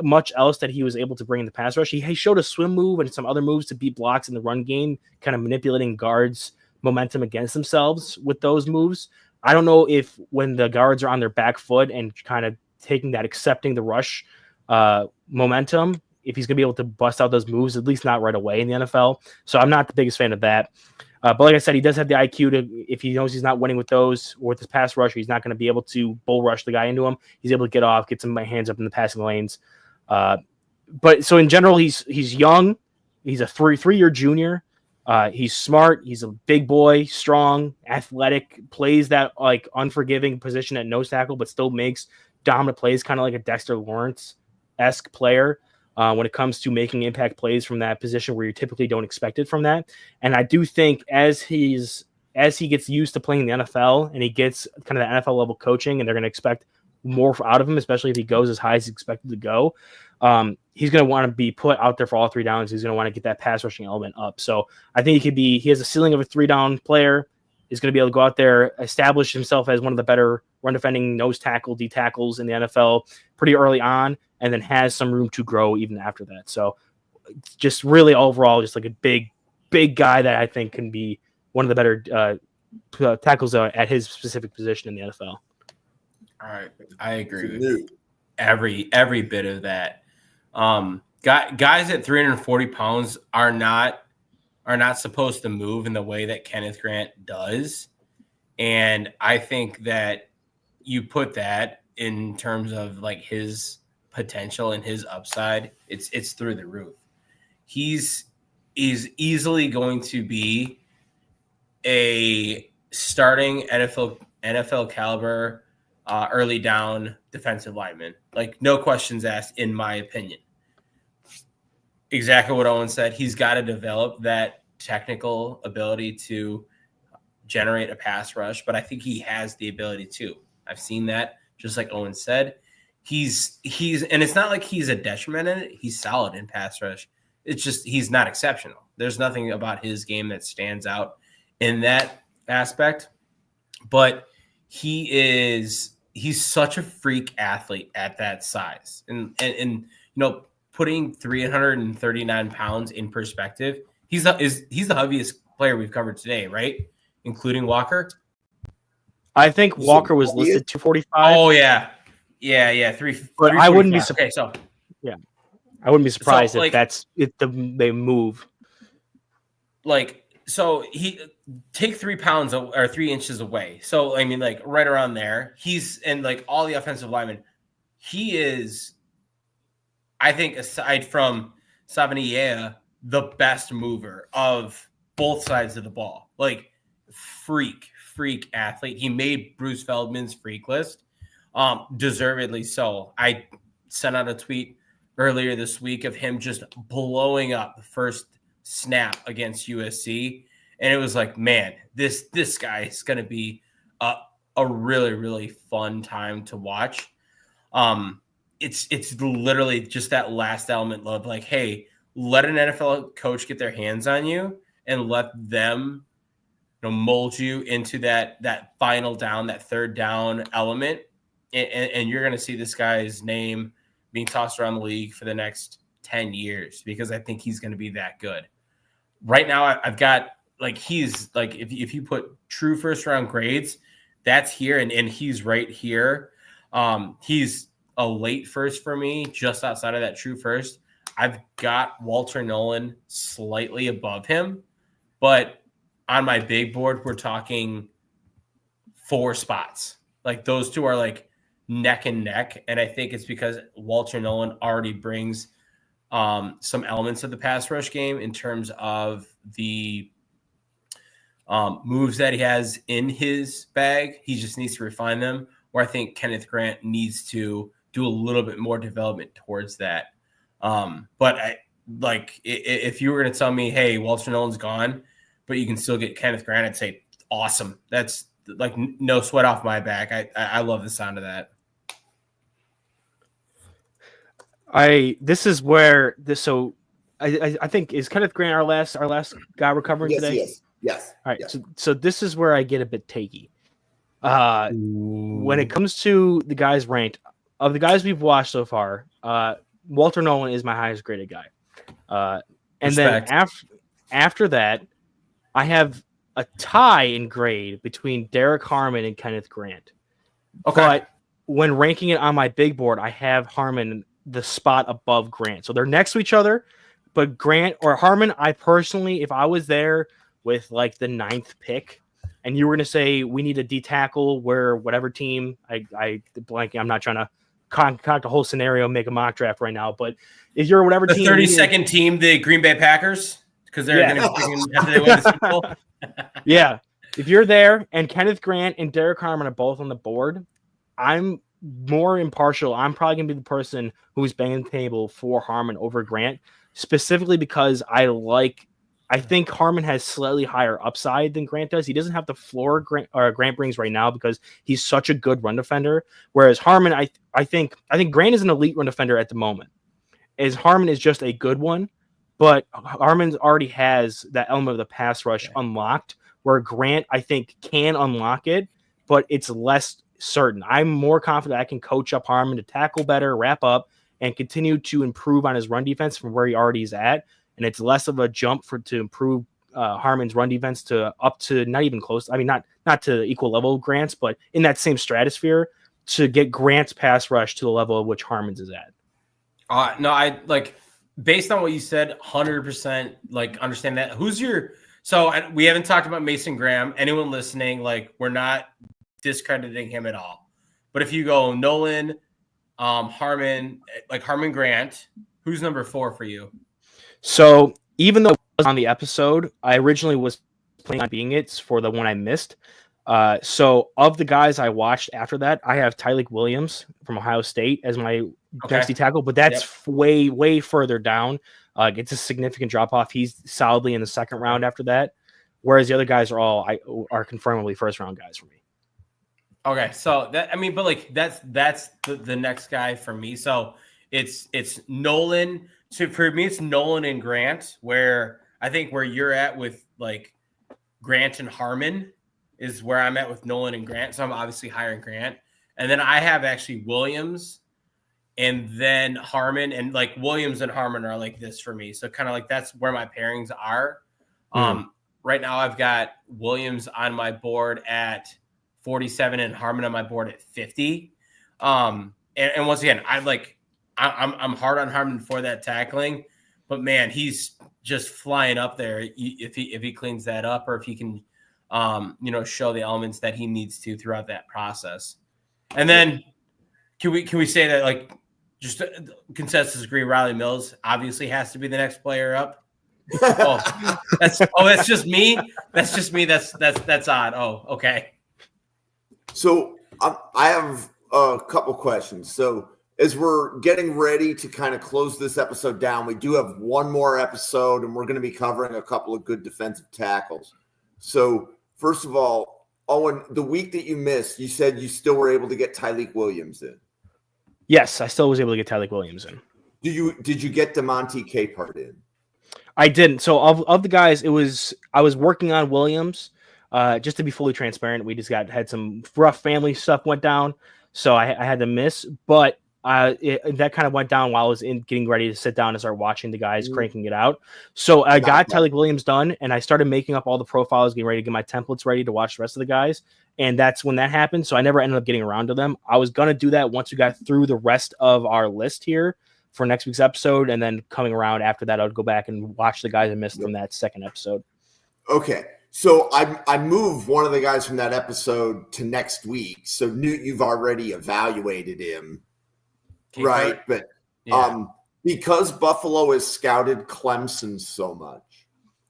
much else that he was able to bring in the pass rush. He showed a swim move and some other moves to beat blocks in the run game, kind of manipulating guards' momentum against themselves with those moves. I don't know if when the guards are on their back foot and kind of accepting the rush momentum, if he's going to be able to bust out those moves, at least not right away in the NFL. So I'm not the biggest fan of that. But like I said, he does have the IQ to, if he knows he's not winning with those or with his pass rush, he's not going to be able to bull rush the guy into him. He's able to get off, get some hands up in the passing lanes. But so in general, he's young. He's a 3-year junior. He's smart. He's a big boy, strong, athletic, plays that like unforgiving position at nose tackle, but still makes dominant plays, kind of like a Dexter Lawrence-esque player when it comes to making impact plays from that position where you typically don't expect it from that. And I do think as he gets used to playing in the NFL and he gets kind of the NFL level coaching, and they're going to expect more out of him, especially if he goes as high as he's expected to go. He's going to want to be put out there for all 3 downs. He's going to want to get that pass rushing element up. So I think he has a ceiling of a 3-down player. He's going to be able to go out there, establish himself as one of the better run defending nose tackle, D tackles in the NFL pretty early on, and then has some room to grow even after that. So just really overall, just like a big guy that I think can be one of the better tackles at his specific position in the NFL. All right. I agree with every bit of that. Guys at 340 pounds are not supposed to move in the way that Kenneth Grant does. And I think that you put that in terms of like his potential and his upside, it's through the roof. He's easily going to be a starting NFL caliber early down defensive lineman. Like, no questions asked, in my opinion. exactly what Owen said. He's got to develop that technical ability to generate a pass rush, but I think he has the ability to. I've seen that, just like Owen said. He's and it's not like he's a detriment in it. He's solid in pass rush. It's just he's not exceptional. There's nothing about his game that stands out in that aspect. But he's such a freak athlete at that size. And you know, putting 339 pounds in perspective, he's the heaviest player we've covered today, right? Including Walker. I think Walker was listed 245. Oh yeah. But I wouldn't be surprised. Okay, so yeah, I wouldn't be surprised so, if they move. Like, so he take 3 pounds or 3 inches away. So I mean, like right around there. He's and like all the offensive linemen. He is, I think, aside from Savaiinaea, the best mover of both sides of the ball. Like freak athlete. He made Bruce Feldman's freak list. Deservedly so. I sent out a tweet earlier this week of him just blowing up the first snap against USC. And it was like, man, this guy is going to be a really, really fun time to watch. It's literally just that last element of like, hey, let an NFL coach get their hands on you and let them mold you into that final down, that third down element. And you're going to see this guy's name being tossed around the league for the next 10 years because I think he's going to be that good. Right now, I've got like he's like if you put true first round grades, that's here and he's right here. He's a late first for me, just outside of that true first. I've got Walter Nolan slightly above him, but on my big board, we're talking 4 spots. Like those two are like neck and neck. And I think it's because Walter Nolan already brings some elements of the pass rush game in terms of the moves that he has in his bag. He just needs to refine them. Where I think Kenneth Grant needs to do a little bit more development towards that. But if you were going to tell me, hey, Walter Nolan's gone, but you can still get Kenneth Grant, I'd say awesome. That's like no sweat off my back. I love the sound of that. I think is Kenneth Grant our last guy we're covering today? Yes. All right. Yes. So this is where I get a bit takey. When it comes to the guys ranked, of the guys we've watched so far, Walter Nolan is my highest graded guy. And Respect. then after that, I have a tie in grade between Derrick Harmon and Kenneth Grant. Okay. But when ranking it on my big board, I have Harmon the spot above Grant. So they're next to each other, but Grant or Harmon, I personally, if I was there with like the 9th pick and you were going to say we need a D tackle where whatever team, I blanking, I'm not trying to concoct a whole scenario, make a mock draft right now, but if you're whatever the team. The 32nd team, the Green Bay Packers, because they're going to after they win the Super Bowl. Yeah. If you're there and Kenneth Grant and Derrick Harmon are both on the board, I'm more impartial. I'm probably going to be the person who's banging the table for Harmon over Grant, specifically because I think Harmon has slightly higher upside than Grant does. He doesn't have the floor Grant brings right now because he's such a good run defender. Whereas Harmon, I think Grant is an elite run defender at the moment. As Harmon is just a good one, but Harmon already has that element of the pass rush unlocked, where Grant, I think, can unlock it, but it's less certain. I'm more confident I can coach up Harmon to tackle better, wrap up, and continue to improve on his run defense from where he already is at. And it's less of a jump to improve Harmon's run defense to up to not even close. I mean, not to equal level of Grant's, but in that same stratosphere to get Grant's pass rush to the level of which Harmon's is at. No, I like based on what you said, 100% like understand that. So we haven't talked about Mason Graham. Anyone listening, like we're not discrediting him at all. But if you go Nolan, Harmon, like Harmon Grant, who's number 4 for you? So even though it was on the episode, I originally was planning on being it for the one I missed. So of the guys I watched after that, I have Tyleik Williams from Ohio State as my next D tackle, but that's way, way further down. gets a significant drop off. He's solidly in the second round after that, whereas the other guys are confirmably first round guys for me. Okay, so but like that's the next guy for me. So it's Nolan. So for me, it's Nolan and Grant. Where I think where you're at with like Grant and Harmon is where I'm at with Nolan and Grant. So I'm obviously higher in Grant, and then I have actually Williams, and then Harmon, and like Williams and Harmon are like this for me. So kind of like that's where my pairings are. Right now, I've got Williams on my board at 47 and Harmon on my board at 50. And once again, I'm hard on Harmon for that tackling, but man, he's just flying up there if he cleans that up, or if he can, show the elements that he needs to throughout that process. And then can we say that like just consensus agree Riley Mills obviously has to be the next player up? That's just me. That's odd. Oh, okay. So I have a couple questions. So as we're getting ready to kind of close this episode down, we do have one more episode, and we're going to be covering a couple of good defensive tackles. So first of all, Owen, the week that you missed, you said you still were able to get Tyleik Williams in. Yes, I still was able to get Tyleik Williams in. Did you get DeMonte Capehart in? I didn't. So of the guys, I was working on Williams. Just to be fully transparent, we just had some rough family stuff went down, so I had to miss. But that kind of went down while I was getting ready to sit down and start watching the guys cranking it out. So I got Tyleik Williams done, and I started making up all the profiles, getting ready to get my templates ready to watch the rest of the guys. And that's when that happened. So I never ended up getting around to them. I was gonna do that once we got through the rest of our list here for next week's episode, and then coming around after that, I would go back and watch the guys I missed from that second episode. Okay. So I moved one of the guys from that episode to next week. So Newt, you've already evaluated him, right? But because Buffalo has scouted Clemson so much,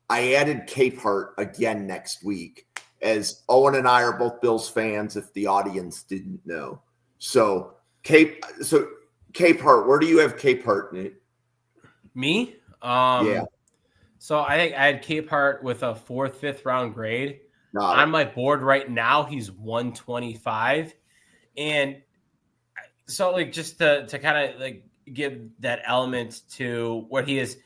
I added Capehart again next week, as Owen and I are both Bills fans, if the audience didn't know. So Capehart, where do you have Capehart, Newt? Me? Yeah. So I think I had Capehart with a 4th, 5th round grade. On my board right now, he's 125. And so like just to kind of like give that element to what he is,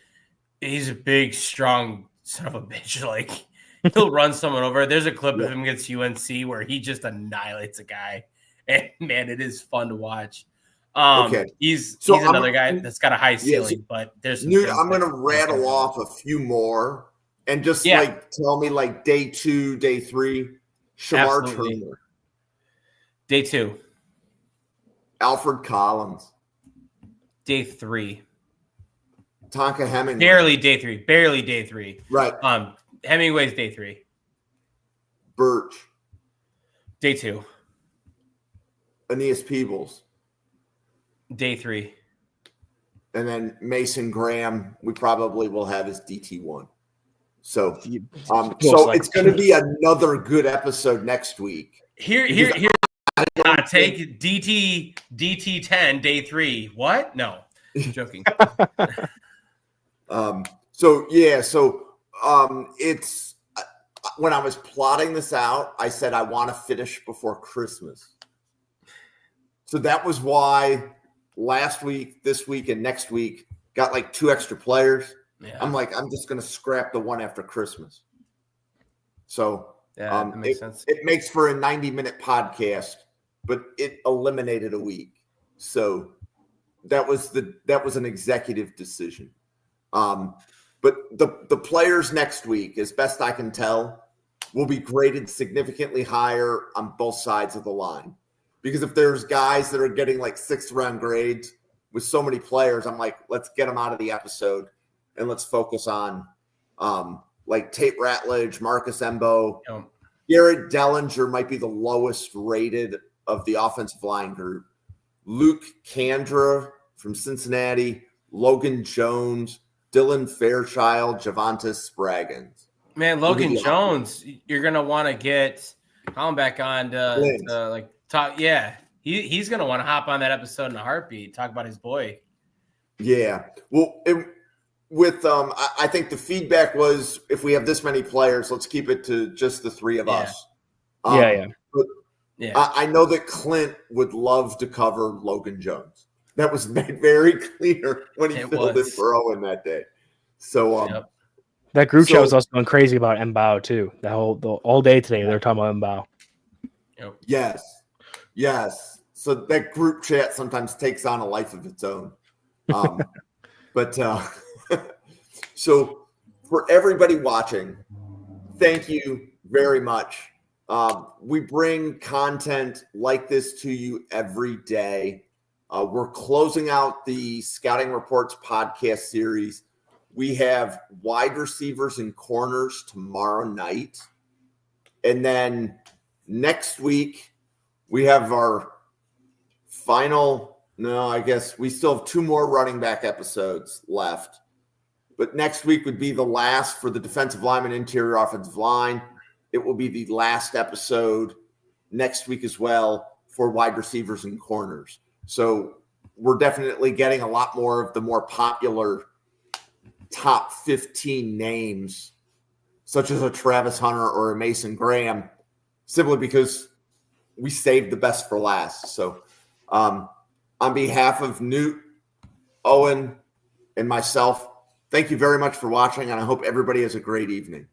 he's a big, strong son of a bitch. Like he'll run someone over. There's a clip of him against UNC where he just annihilates a guy. And man, it is fun to watch. He's another guy that's got a high ceiling, but there's Newt, I'm going to rattle off a few more and just like tell me like day 2, day 3. Shamar Turner. Day 2. Alfred Collins. Day 3. Tonka Hemingway. Barely day 3. Right. Hemingway's day 3. Birch. Day 2. Aeneas Peebles. Day 3. And then Mason Graham, we probably will have his DT1. So it's going to be another good episode next week. Here. Take DT10 day 3. What? No, I'm joking. It's when I was plotting this out, I said I want to finish before Christmas. So that was why last week, this week, and next week got like 2 extra players. Yeah. I'm like, I'm just going to scrap the one after Christmas. So that makes sense. It makes for a 90-minute podcast, but it eliminated a week. So that was an executive decision. But the players next week, as best I can tell, will be graded significantly higher on both sides of the line. Because if there's guys that are getting like 6th round grades with so many players, I'm like, let's get them out of the episode and let's focus on like Tate Ratledge, Marcus Embo. Garrett Dellinger might be the lowest rated of the offensive line group. Luke Kandra from Cincinnati, Logan Jones, Dylan Fairchild, Javonte Spraggins. Man, Logan Jones, you're going to want to get Colin back on to like talk. Yeah, he's going to want to hop on that episode in a heartbeat, talk about his boy. Yeah. Well, I think the feedback was, if we have this many players, let's keep it to just the three of us. Yeah. But Yeah. I know that Clint would love to cover Logan Jones. That was made very clear when he filled in for Owen that day. So that group chat was also going crazy about Mbao too. All day today they're talking about Mbao. Yep. Yes. So that group chat sometimes takes on a life of its own. But so for everybody watching, thank you very much. We bring content like this to you every day. We're closing out the Scouting Reports podcast series. We have wide receivers and corners tomorrow night. And then next week, we have our I guess we still have 2 more running back episodes left. But next week would be the last for the defensive lineman, interior offensive line. It will be the last episode next week as well for wide receivers and corners. So we're definitely getting a lot more of the more popular top 15 names, such as a Travis Hunter or a Mason Graham, simply because we saved the best for last. So on behalf of Newt, Owen, and myself, thank you very much for watching, and I hope everybody has a great evening.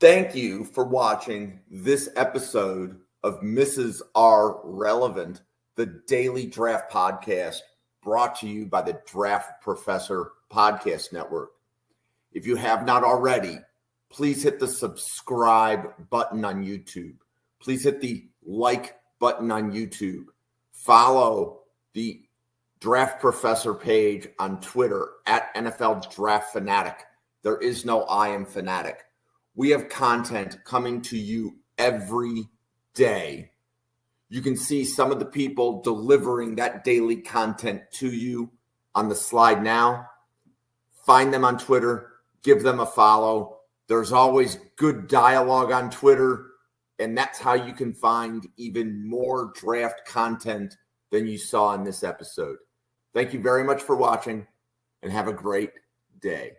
Thank you for watching this episode of Mrs. R Relevant, the daily draft podcast brought to you by the Draft Professor Podcast Network. If you have not already, please hit the subscribe button on YouTube. Please hit the like button on YouTube. Follow the Draft Professor page on Twitter at NFL Draft Fanatic. There is no I am fanatic. We have content coming to you every day. You can see some of the people delivering that daily content to you on the slide now. Find them on Twitter. Give them a follow. There's always good dialogue on Twitter, and that's how you can find even more draft content than you saw in this episode. Thank you very much for watching, and have a great day.